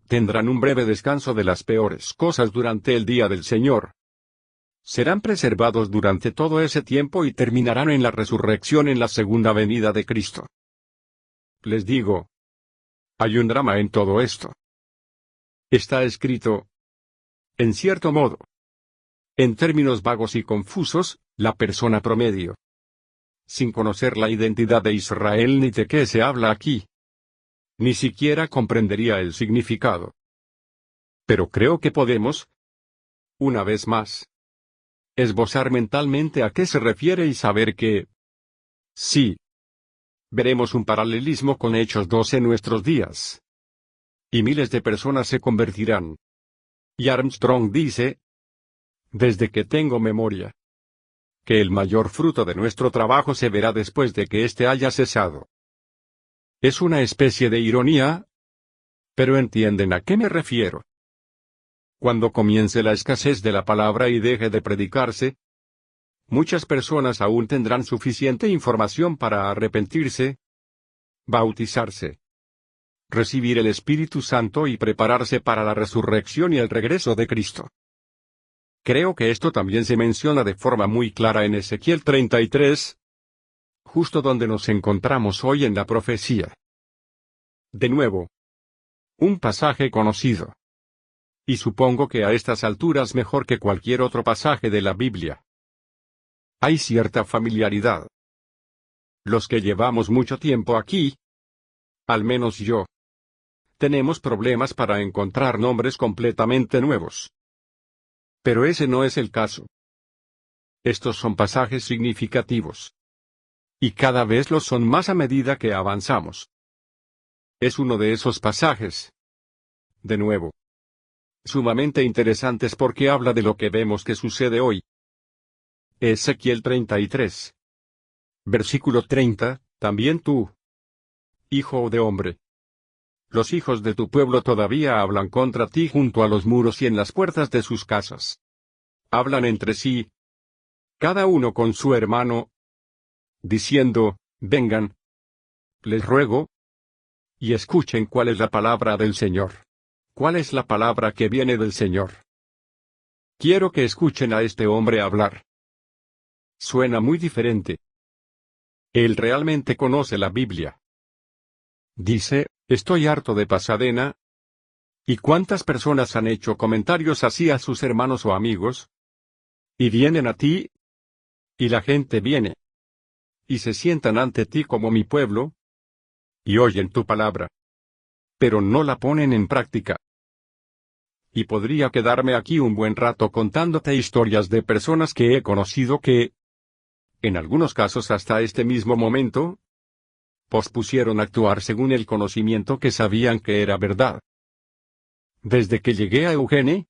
tendrán un breve descanso de las peores cosas durante el día del Señor. Serán preservados durante todo ese tiempo y terminarán en la resurrección en la segunda venida de Cristo. Les digo, hay un drama en todo esto. Está escrito, en cierto modo, en términos vagos y confusos, la persona promedio, sin conocer la identidad de Israel ni de qué se habla aquí, ni siquiera comprendería el significado. Pero creo que podemos, una vez más, esbozar mentalmente a qué se refiere y saber que, sí, veremos un paralelismo con Hechos 2 en nuestros días. Y miles de personas se convertirán. Y Armstrong dice, desde que tengo memoria, que el mayor fruto de nuestro trabajo se verá después de que éste haya cesado. Es una especie de ironía, pero entienden a qué me refiero. Cuando comience la escasez de la palabra y deje de predicarse, muchas personas aún tendrán suficiente información para arrepentirse, bautizarse, recibir el Espíritu Santo y prepararse para la resurrección y el regreso de Cristo. Creo que esto también se menciona de forma muy clara en Ezequiel 33, justo donde nos encontramos hoy en la profecía. De nuevo, un pasaje conocido. Y supongo que a estas alturas mejor que cualquier otro pasaje de la Biblia. Hay cierta familiaridad. Los que llevamos mucho tiempo aquí, al menos yo, tenemos problemas para encontrar nombres completamente nuevos. Pero ese no es el caso. Estos son pasajes significativos. Y cada vez lo son más a medida que avanzamos. Es uno de esos pasajes. De nuevo. Sumamente interesantes porque habla de lo que vemos que sucede hoy. Ezequiel 33. Versículo 30, también tú, hijo de hombre. Los hijos de tu pueblo todavía hablan contra ti junto a los muros y en las puertas de sus casas. Hablan entre sí, cada uno con su hermano, diciendo, vengan, les ruego, y escuchen cuál es la palabra del Señor. ¿Cuál es la palabra que viene del Señor? Quiero que escuchen a este hombre hablar. Suena muy diferente. Él realmente conoce la Biblia. Dice, estoy harto de Pasadena. ¿Y cuántas personas han hecho comentarios así a sus hermanos o amigos? Y vienen a ti. Y la gente viene. Y se sientan ante ti como mi pueblo. Y oyen tu palabra. Pero no la ponen en práctica. Y podría quedarme aquí un buen rato contándote historias de personas que he conocido que, en algunos casos hasta este mismo momento, pospusieron actuar según el conocimiento que sabían que era verdad. Desde que llegué a Eugene,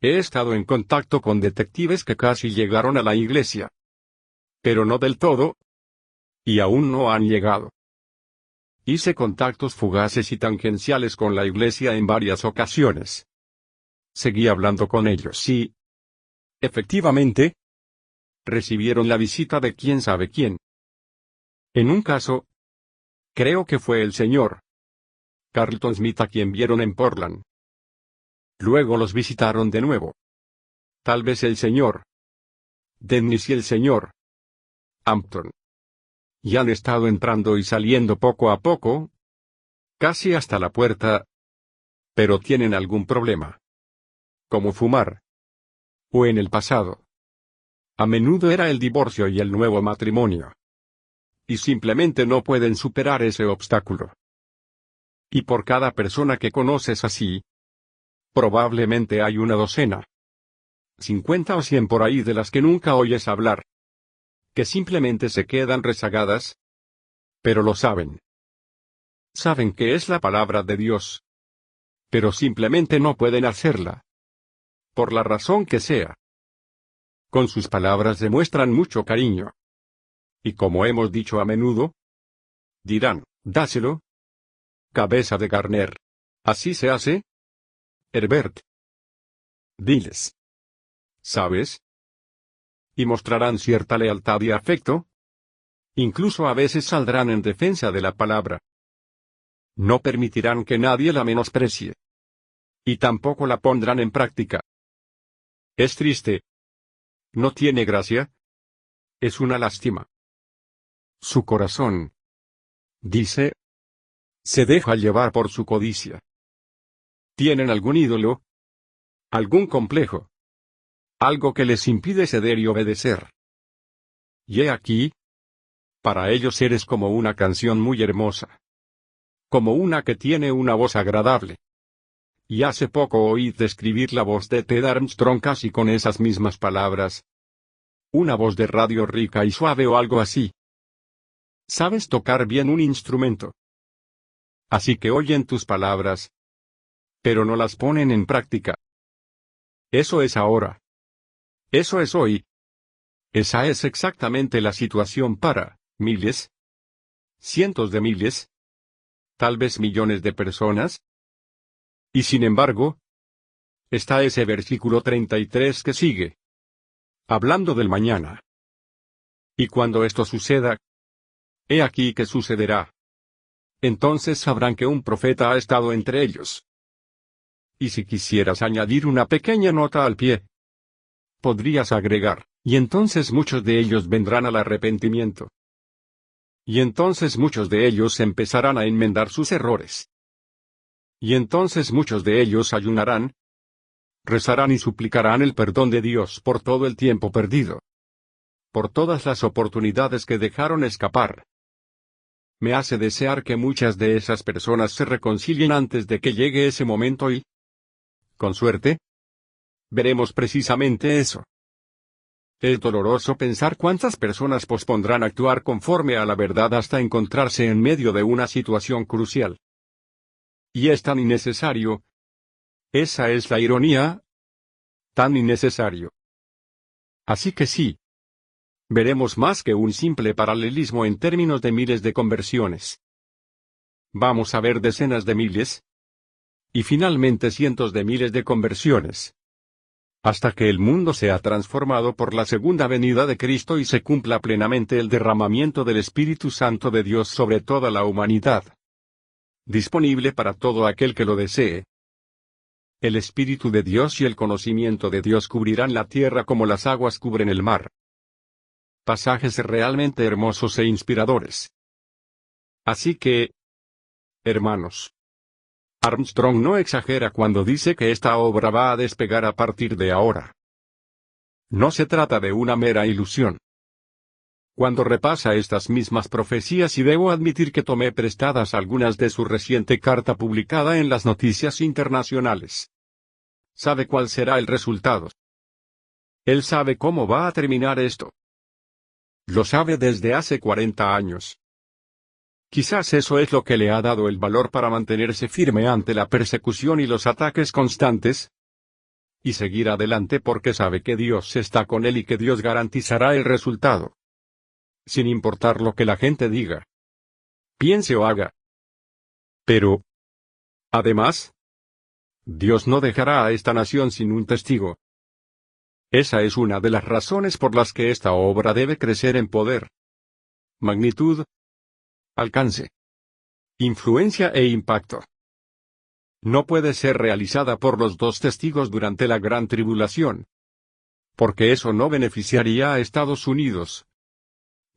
he estado en contacto con detectives que casi llegaron a la iglesia. Pero no del todo, y aún no han llegado. Hice contactos fugaces y tangenciales con la iglesia en varias ocasiones. Seguí hablando con ellos y, efectivamente, recibieron la visita de quién sabe quién. En un caso, creo que fue el señor Carlton Smith a quien vieron en Portland. Luego los visitaron de nuevo. Tal vez el señor Dennis y el señor Hampton. Y han estado entrando y saliendo poco a poco, casi hasta la puerta, pero tienen algún problema. Como fumar. O en el pasado. A menudo era el divorcio y el nuevo matrimonio. Y simplemente no pueden superar ese obstáculo. Y por cada persona que conoces así, probablemente hay una docena, 50 o 100 por ahí de las que nunca oyes hablar, que simplemente se quedan rezagadas, pero lo saben. Saben que es la palabra de Dios, pero simplemente no pueden hacerla. Por la razón que sea. Con sus palabras demuestran mucho cariño. Y como hemos dicho a menudo, dirán, dáselo. Cabeza de Garner. ¿Así se hace? Herbert. Diles. ¿Sabes? Y mostrarán cierta lealtad y afecto. Incluso a veces saldrán en defensa de la palabra. No permitirán que nadie la menosprecie. Y tampoco la pondrán en práctica. Es triste. ¿No tiene gracia? Es una lástima. Su corazón, dice, se deja llevar por su codicia. ¿Tienen algún ídolo? ¿Algún complejo? Algo que les impide ceder y obedecer. Y he aquí, para ellos eres como una canción muy hermosa. Como una que tiene una voz agradable. Y hace poco oí describir la voz de Ted Armstrong casi con esas mismas palabras. Una voz de radio rica y suave o algo así. Sabes tocar bien un instrumento. Así que oyen tus palabras, pero no las ponen en práctica. Eso es ahora. Eso es hoy. Esa es exactamente la situación para miles, cientos de miles, tal vez millones de personas. Y sin embargo, está ese versículo 33 que sigue, hablando del mañana. Y cuando esto suceda, he aquí que sucederá. Entonces sabrán que un profeta ha estado entre ellos. Y si quisieras añadir una pequeña nota al pie, Podrías agregar, y entonces muchos de ellos vendrán al arrepentimiento. Y entonces muchos de ellos empezarán a enmendar sus errores. Y entonces muchos de ellos ayunarán, rezarán y suplicarán el perdón de Dios por todo el tiempo perdido, por todas las oportunidades que dejaron escapar. Me hace desear que muchas de esas personas se reconcilien antes de que llegue ese momento y, con suerte, veremos precisamente eso. Es doloroso pensar cuántas personas pospondrán actuar conforme a la verdad hasta encontrarse en medio de una situación crucial. Y es tan innecesario. Esa es la ironía. Tan innecesario. Así que sí. Veremos más que un simple paralelismo en términos de miles de conversiones. Vamos a ver decenas de miles. Y finalmente cientos de miles de conversiones. Hasta que el mundo sea transformado por la segunda venida de Cristo y se cumpla plenamente el derramamiento del Espíritu Santo de Dios sobre toda la humanidad. Disponible para todo aquel que lo desee. El Espíritu de Dios y el conocimiento de Dios cubrirán la tierra como las aguas cubren el mar. Pasajes realmente hermosos e inspiradores. Así que, hermanos, Armstrong no exagera cuando dice que esta obra va a despegar a partir de ahora. No se trata de una mera ilusión. Cuando repasa estas mismas profecías, y debo admitir que tomé prestadas algunas de su reciente carta publicada en las noticias internacionales. ¿Sabe cuál será el resultado? Él sabe cómo va a terminar esto. Lo sabe desde hace 40 años. Quizás eso es lo que le ha dado el valor para mantenerse firme ante la persecución y los ataques constantes. Y seguir adelante porque sabe que Dios está con él y que Dios garantizará el resultado. Sin importar lo que la gente diga, piense o haga. Pero, además, Dios no dejará a esta nación sin un testigo. Esa es una de las razones por las que esta obra debe crecer en poder, magnitud, alcance, influencia e impacto. No puede ser realizada por los dos testigos durante la gran tribulación, porque eso no beneficiaría a Estados Unidos,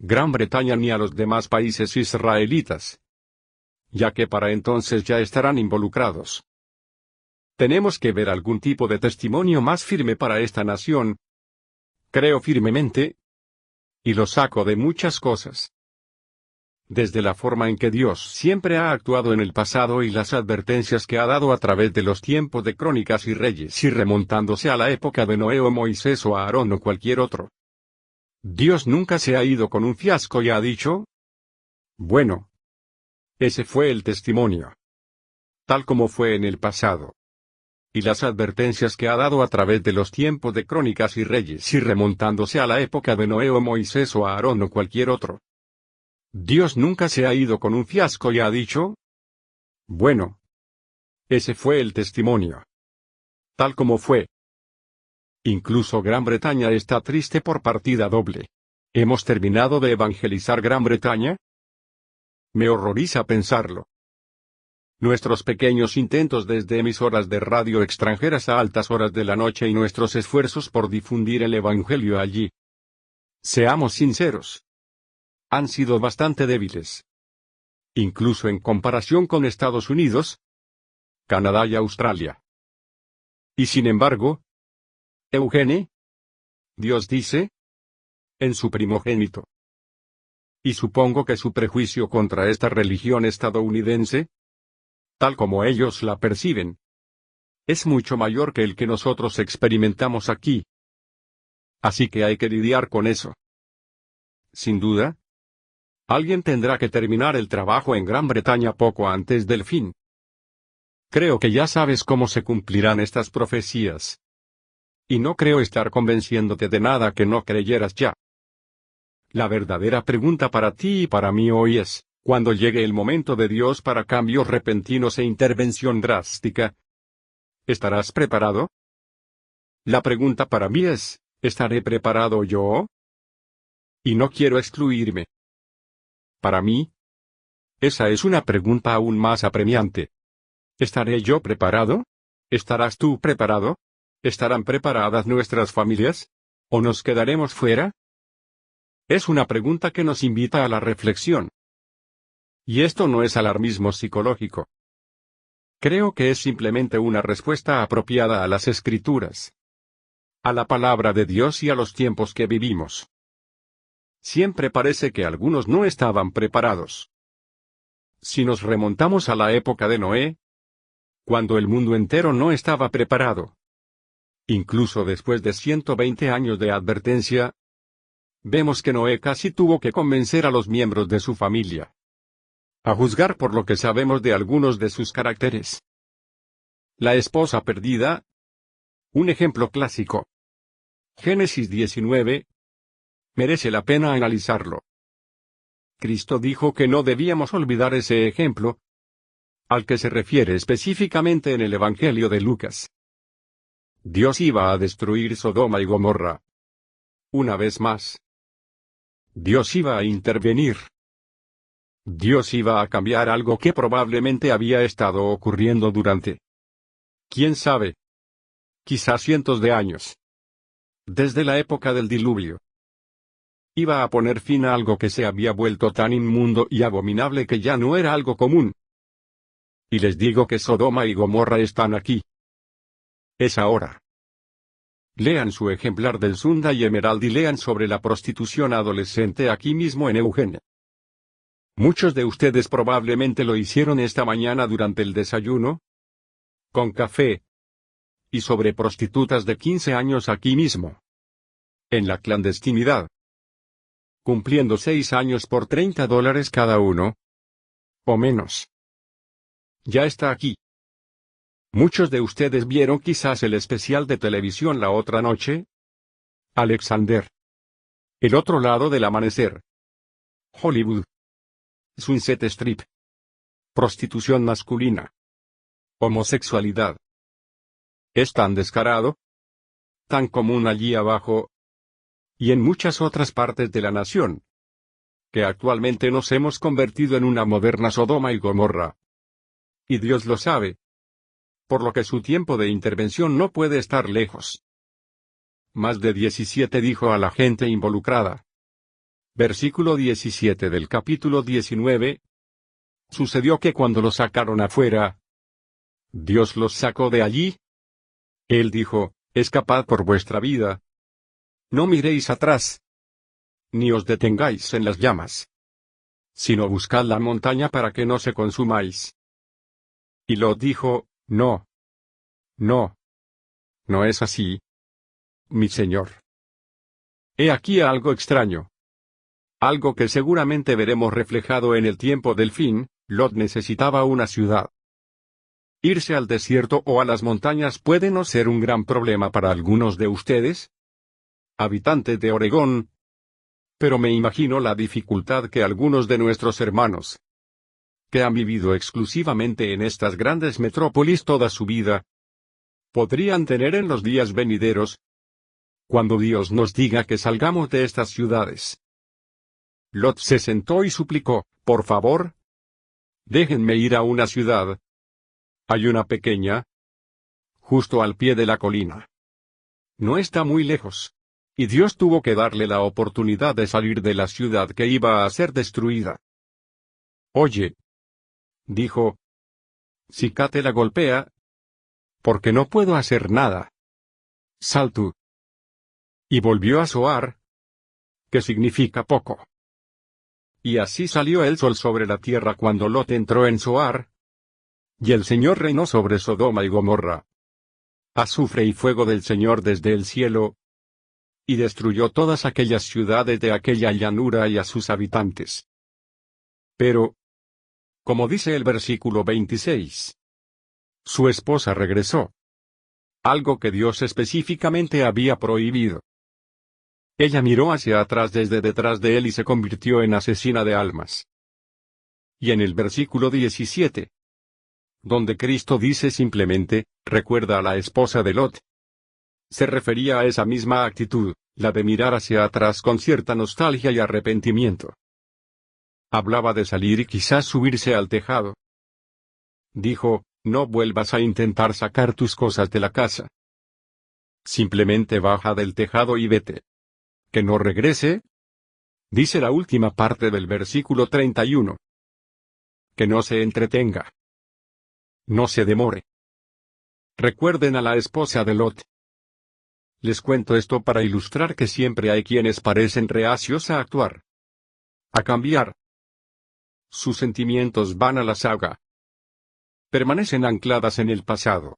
Gran Bretaña ni a los demás países israelitas, ya que para entonces ya estarán involucrados. Tenemos que ver algún tipo de testimonio más firme para esta nación. Creo firmemente, y lo saco de muchas cosas. Desde la forma en que Dios siempre ha actuado en el pasado y las advertencias que ha dado a través de los tiempos de Crónicas y Reyes y remontándose a la época de Noé o Moisés o Aarón o cualquier otro. Dios nunca se ha ido con un fiasco y ha dicho, bueno, ese fue el testimonio. Tal como fue en el pasado. Y las advertencias que ha dado a través de los tiempos de Crónicas y Reyes y remontándose a la época de Noé o Moisés o Aarón o cualquier otro. Dios nunca se ha ido con un fiasco y ha dicho, bueno, ese fue el testimonio. Tal como fue. Incluso Gran Bretaña está triste por partida doble. ¿Hemos terminado de evangelizar Gran Bretaña? Me horroriza pensarlo. Nuestros pequeños intentos desde emisoras de radio extranjeras a altas horas de la noche y nuestros esfuerzos por difundir el Evangelio allí. Seamos sinceros. Han sido bastante débiles. Incluso en comparación con Estados Unidos, Canadá y Australia. Y sin embargo, Eugene, Dios dice, en su primogénito. Y supongo que su prejuicio contra esta religión estadounidense, tal como ellos la perciben, es mucho mayor que el que nosotros experimentamos aquí. Así que hay que lidiar con eso. Sin duda, alguien tendrá que terminar el trabajo en Gran Bretaña poco antes del fin. Creo que ya sabes cómo se cumplirán estas profecías. Y no creo estar convenciéndote de nada que no creyeras ya. La verdadera pregunta para ti y para mí hoy es, cuando llegue el momento de Dios para cambios repentinos e intervención drástica, ¿estarás preparado? La pregunta para mí es, ¿estaré preparado yo? Y no quiero excluirme. Para mí, esa es una pregunta aún más apremiante. ¿Estaré yo preparado? ¿Estarás tú preparado? ¿Estarán preparadas nuestras familias? ¿O nos quedaremos fuera? Es una pregunta que nos invita a la reflexión. Y esto no es alarmismo psicológico. Creo que es simplemente una respuesta apropiada a las Escrituras, a la palabra de Dios y a los tiempos que vivimos. Siempre parece que algunos no estaban preparados. Si nos remontamos a la época de Noé, cuando el mundo entero no estaba preparado, incluso después de 120 años de advertencia, vemos que Noé casi tuvo que convencer a los miembros de su familia, a juzgar por lo que sabemos de algunos de sus caracteres. La esposa perdida, un ejemplo clásico. Génesis 19, merece la pena analizarlo. Cristo dijo que no debíamos olvidar ese ejemplo, al que se refiere específicamente en el Evangelio de Lucas. Dios iba a destruir Sodoma y Gomorra. Una vez más. Dios iba a intervenir. Dios iba a cambiar algo que probablemente había estado ocurriendo durante, quién sabe, quizás cientos de años, desde la época del diluvio. Iba a poner fin a algo que se había vuelto tan inmundo y abominable que ya no era algo común. Y les digo que Sodoma y Gomorra están aquí. Es ahora. Lean su ejemplar del Sunda y Emerald y lean sobre la prostitución adolescente aquí mismo en Eugene. Muchos de ustedes probablemente lo hicieron esta mañana durante el desayuno, con café, y sobre prostitutas de 15 años aquí mismo, en la clandestinidad, cumpliendo 6 años por $30 cada uno, o menos. Ya está aquí. Muchos de ustedes vieron quizás el especial de televisión la otra noche. Alexander. El otro lado del amanecer. Hollywood. Sunset Strip. Prostitución masculina. Homosexualidad. Es tan descarado, tan común allí abajo, y en muchas otras partes de la nación, que actualmente nos hemos convertido en una moderna Sodoma y Gomorra. Y Dios lo sabe, por lo que su tiempo de intervención no puede estar lejos. Más de 17 dijo a la gente involucrada. Versículo 17 del capítulo 19. Sucedió que cuando los sacaron afuera, Dios los sacó de allí. Él dijo, escapad por vuestra vida. No miréis atrás, ni os detengáis en las llamas, sino buscad la montaña para que no se consumáis. Y Lot dijo, no. No. No es así, mi señor. He aquí algo extraño. Algo que seguramente veremos reflejado en el tiempo del fin. Lot necesitaba una ciudad. Irse al desierto o a las montañas puede no ser un gran problema para algunos de ustedes, habitantes de Oregón, pero me imagino la dificultad que algunos de nuestros hermanos, que han vivido exclusivamente en estas grandes metrópolis toda su vida, podrían tener en los días venideros, cuando Dios nos diga que salgamos de estas ciudades. Lot se sentó y suplicó, por favor, déjenme ir a una ciudad. Hay una pequeña, justo al pie de la colina. No está muy lejos. Y Dios tuvo que darle la oportunidad de salir de la ciudad que iba a ser destruida. Oye, dijo, si Cate la golpea, porque no puedo hacer nada. Sal tú. Y volvió a Zoar, que significa poco. Y así salió el sol sobre la tierra cuando Lot entró en Zoar, y el Señor reinó sobre Sodoma y Gomorra. Azufre y fuego del Señor desde el cielo, y destruyó todas aquellas ciudades de aquella llanura y a sus habitantes. Pero, como dice el versículo 26, su esposa regresó. Algo que Dios específicamente había prohibido. Ella miró hacia atrás desde detrás de él y se convirtió en asesina de almas. Y en el versículo 17, donde Cristo dice simplemente, recuerda a la esposa de Lot, se refería a esa misma actitud, la de mirar hacia atrás con cierta nostalgia y arrepentimiento. Hablaba de salir y quizás subirse al tejado. Dijo, no vuelvas a intentar sacar tus cosas de la casa. Simplemente baja del tejado y vete. Que no regrese, dice la última parte del versículo 31. Que no se entretenga. No se demore. Recuerden a la esposa de Lot. Les cuento esto para ilustrar que siempre hay quienes parecen reacios a actuar, a cambiar. Sus sentimientos van a la saga. Permanecen ancladas en el pasado.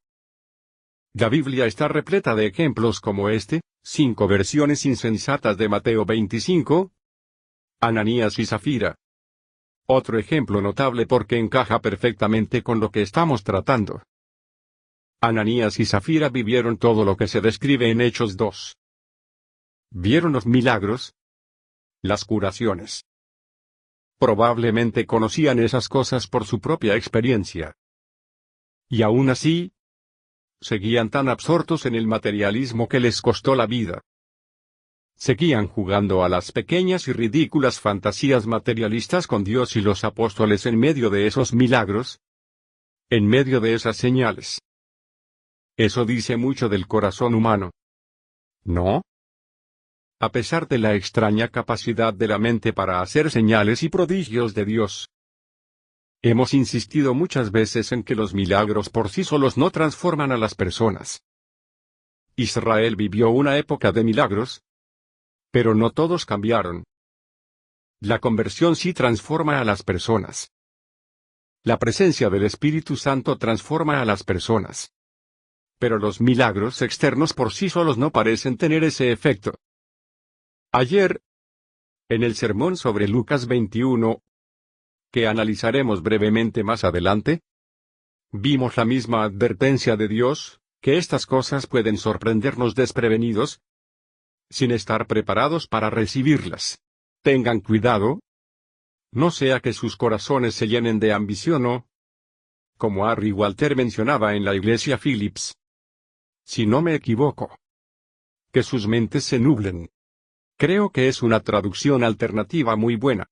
La Biblia está repleta de ejemplos como este, 5 versiones insensatas de Mateo 25. Ananías y Zafira. Otro ejemplo notable porque encaja perfectamente con lo que estamos tratando. Ananías y Zafira vivieron todo lo que se describe en Hechos 2. Vieron los milagros, las curaciones. Probablemente conocían esas cosas por su propia experiencia. Y aún así, seguían tan absortos en el materialismo que les costó la vida. Seguían jugando a las pequeñas y ridículas fantasías materialistas con Dios y los apóstoles en medio de esos milagros, en medio de esas señales. Eso dice mucho del corazón humano, ¿no? A pesar de la extraña capacidad de la mente para hacer señales y prodigios de Dios. Hemos insistido muchas veces en que los milagros por sí solos no transforman a las personas. Israel vivió una época de milagros, pero no todos cambiaron. La conversión sí transforma a las personas. La presencia del Espíritu Santo transforma a las personas. Pero los milagros externos por sí solos no parecen tener ese efecto. Ayer, en el sermón sobre Lucas 21, que analizaremos brevemente más adelante, vimos la misma advertencia de Dios, que estas cosas pueden sorprendernos desprevenidos, sin estar preparados para recibirlas. Tengan cuidado, no sea que sus corazones se llenen de ambición o, como Harry Walter mencionaba en la iglesia Phillips, si no me equivoco, que sus mentes se nublen. Creo que es una traducción alternativa muy buena.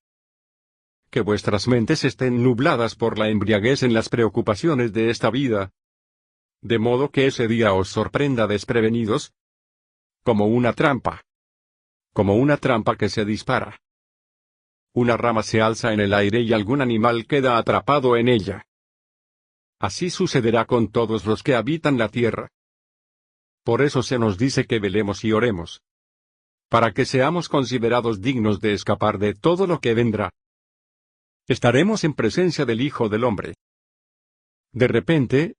Que vuestras mentes estén nubladas por la embriaguez en las preocupaciones de esta vida, de modo que ese día os sorprenda desprevenidos, como una trampa que se dispara. Una rama se alza en el aire y algún animal queda atrapado en ella. Así sucederá con todos los que habitan la tierra. Por eso se nos dice que velemos y oremos, para que seamos considerados dignos de escapar de todo lo que vendrá. Estaremos en presencia del Hijo del Hombre. De repente,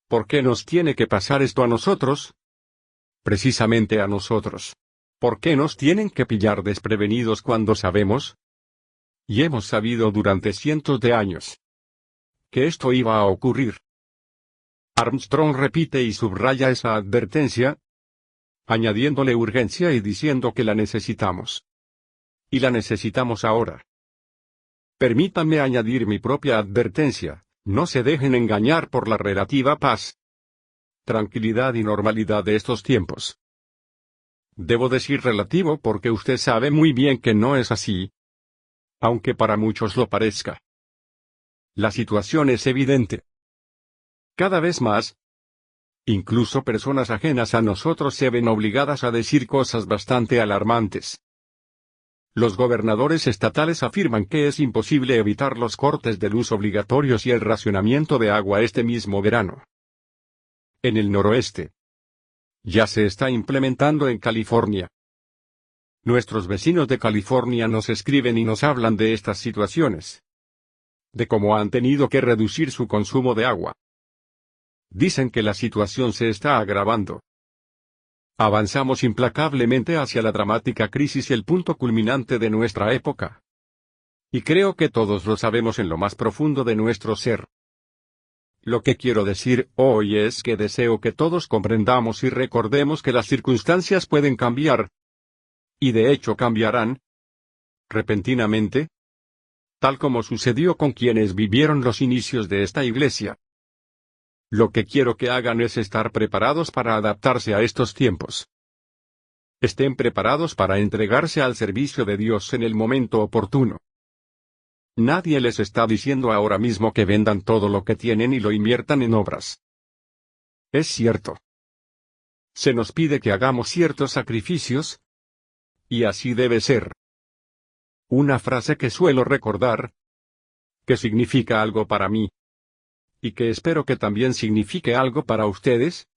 ¿por qué nos tiene que pasar esto a nosotros? Precisamente a nosotros. ¿Por qué nos tienen que pillar desprevenidos cuando sabemos? Y hemos sabido durante cientos de años que esto iba a ocurrir. Armstrong repite y subraya esa advertencia, añadiéndole urgencia y diciendo que la necesitamos. Y la necesitamos ahora. Permítanme añadir mi propia advertencia, no se dejen engañar por la relativa paz, tranquilidad y normalidad de estos tiempos. Debo decir relativo porque usted sabe muy bien que no es así, aunque para muchos lo parezca. La situación es evidente. Cada vez más, incluso personas ajenas a nosotros se ven obligadas a decir cosas bastante alarmantes. Los gobernadores estatales afirman que es imposible evitar los cortes de luz obligatorios y el racionamiento de agua este mismo verano. En el noroeste. Ya se está implementando en California. Nuestros vecinos de California nos escriben y nos hablan de estas situaciones. De cómo han tenido que reducir su consumo de agua. Dicen que la situación se está agravando. Avanzamos implacablemente hacia la dramática crisis y el punto culminante de nuestra época. Y creo que todos lo sabemos en lo más profundo de nuestro ser. Lo que quiero decir hoy es que deseo que todos comprendamos y recordemos que las circunstancias pueden cambiar. Y de hecho cambiarán. Repentinamente. Tal como sucedió con quienes vivieron los inicios de esta iglesia. Lo que quiero que hagan es estar preparados para adaptarse a estos tiempos. Estén preparados para entregarse al servicio de Dios en el momento oportuno. Nadie les está diciendo ahora mismo que vendan todo lo que tienen y lo inviertan en obras. Es cierto. Se nos pide que hagamos ciertos sacrificios, y así debe ser. Una frase que suelo recordar, que significa algo para mí, y que espero que también signifique algo para ustedes,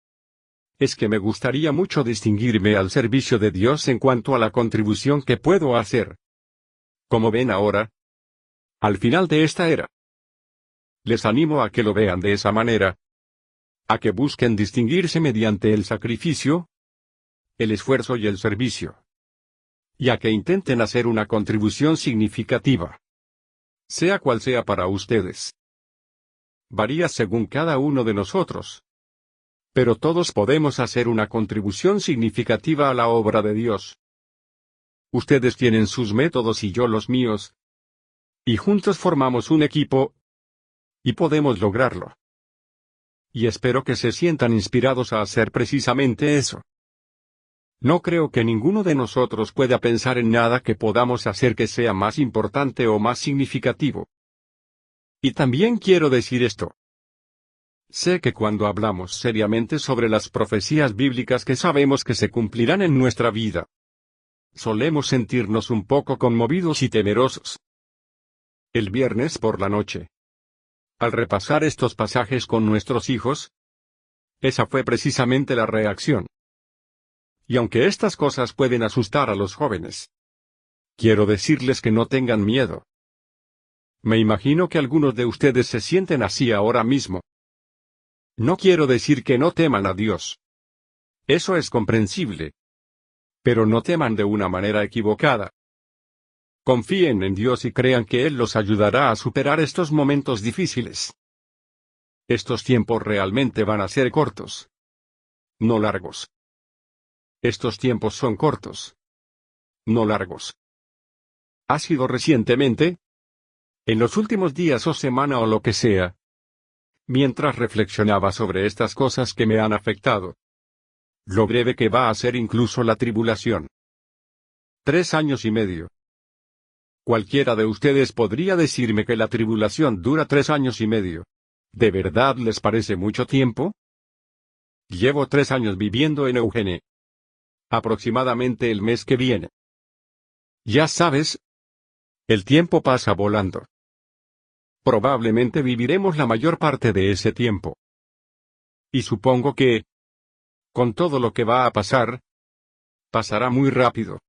es que me gustaría mucho distinguirme al servicio de Dios en cuanto a la contribución que puedo hacer. Como ven ahora, al final de esta era, les animo a que lo vean de esa manera, a que busquen distinguirse mediante el sacrificio, el esfuerzo y el servicio, y a que intenten hacer una contribución significativa, sea cual sea para ustedes. Varía según cada uno de nosotros, pero todos podemos hacer una contribución significativa a la obra de Dios. Ustedes tienen sus métodos y yo los míos, y juntos formamos un equipo, y podemos lograrlo. Y espero que se sientan inspirados a hacer precisamente eso. No creo que ninguno de nosotros pueda pensar en nada que podamos hacer que sea más importante o más significativo. Y también quiero decir esto. Sé que cuando hablamos seriamente sobre las profecías bíblicas que sabemos que se cumplirán en nuestra vida, solemos sentirnos un poco conmovidos y temerosos. El viernes por la noche, al repasar estos pasajes con nuestros hijos, esa fue precisamente la reacción. Y aunque estas cosas pueden asustar a los jóvenes, quiero decirles que no tengan miedo. Me imagino que algunos de ustedes se sienten así ahora mismo. No quiero decir que no teman a Dios. Eso es comprensible. Pero no teman de una manera equivocada. Confíen en Dios y crean que Él los ayudará a superar estos momentos difíciles. Estos tiempos realmente van a ser cortos, no largos. Estos tiempos son cortos, no largos. ¿Ha sido recientemente? En los últimos días o semana o lo que sea. Mientras reflexionaba sobre estas cosas que me han afectado. Lo breve que va a ser incluso la tribulación. 3 años y medio. Cualquiera de ustedes podría decirme que la tribulación dura 3 años y medio. ¿De verdad les parece mucho tiempo? Llevo 3 años viviendo en Eugene. Aproximadamente el mes que viene. Ya sabes, el tiempo pasa volando. Probablemente viviremos la mayor parte de ese tiempo. Y supongo que, con todo lo que va a pasar, pasará muy rápido.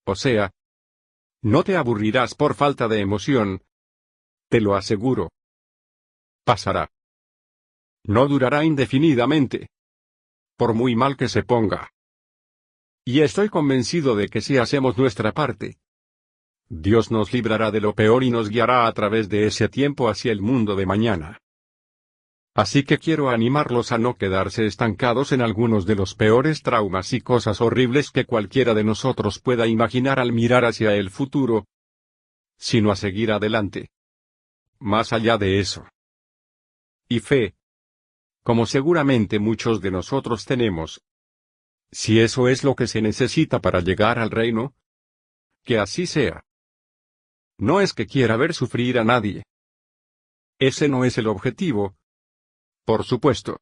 O sea, no te aburrirás por falta de emoción. Te lo aseguro. Pasará. No durará indefinidamente. Por muy mal que se ponga. Y estoy convencido de que si hacemos nuestra parte, Dios nos librará de lo peor y nos guiará a través de ese tiempo hacia el mundo de mañana. Así que quiero animarlos a no quedarse estancados en algunos de los peores traumas y cosas horribles que cualquiera de nosotros pueda imaginar al mirar hacia el futuro, sino a seguir adelante. Más allá de eso. Y fe. Como seguramente muchos de nosotros tenemos. Si eso es lo que se necesita para llegar al reino, que así sea. No es que quiera ver sufrir a nadie. Ese no es el objetivo. Por supuesto.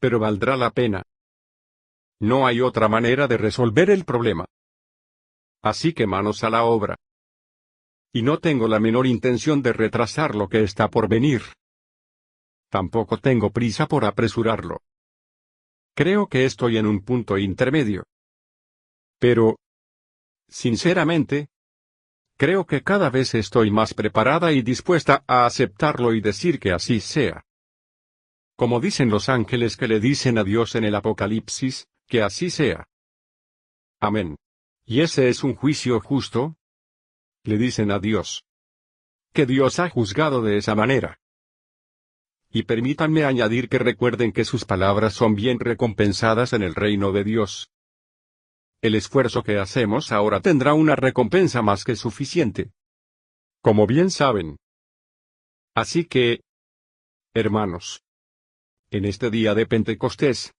Pero valdrá la pena. No hay otra manera de resolver el problema. Así que manos a la obra. Y no tengo la menor intención de retrasar lo que está por venir. Tampoco tengo prisa por apresurarlo. Creo que estoy en un punto intermedio. Pero, sinceramente, creo que cada vez estoy más preparada y dispuesta a aceptarlo y decir que así sea. Como dicen los ángeles que le dicen a Dios en el Apocalipsis, que así sea. Amén. ¿Y ese es un juicio justo? Le dicen a Dios. Que Dios ha juzgado de esa manera. Y permítanme añadir que recuerden que sus palabras son bien recompensadas en el reino de Dios. El esfuerzo que hacemos ahora tendrá una recompensa más que suficiente. Como bien saben. Así que, hermanos, en este día de Pentecostés,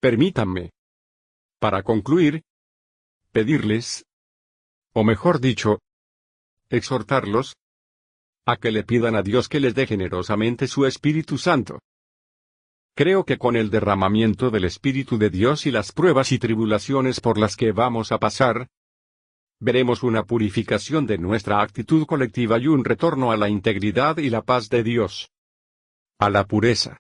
permítanme, para concluir, pedirles, o mejor dicho, exhortarlos, a que le pidan a Dios que les dé generosamente su Espíritu Santo. Creo que con el derramamiento del Espíritu de Dios y las pruebas y tribulaciones por las que vamos a pasar, veremos una purificación de nuestra actitud colectiva y un retorno a la integridad y la paz de Dios. A la pureza,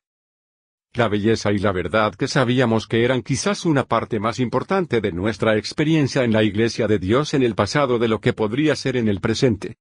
la belleza y la verdad que sabíamos que eran quizás una parte más importante de nuestra experiencia en la Iglesia de Dios en el pasado de lo que podría ser en el presente.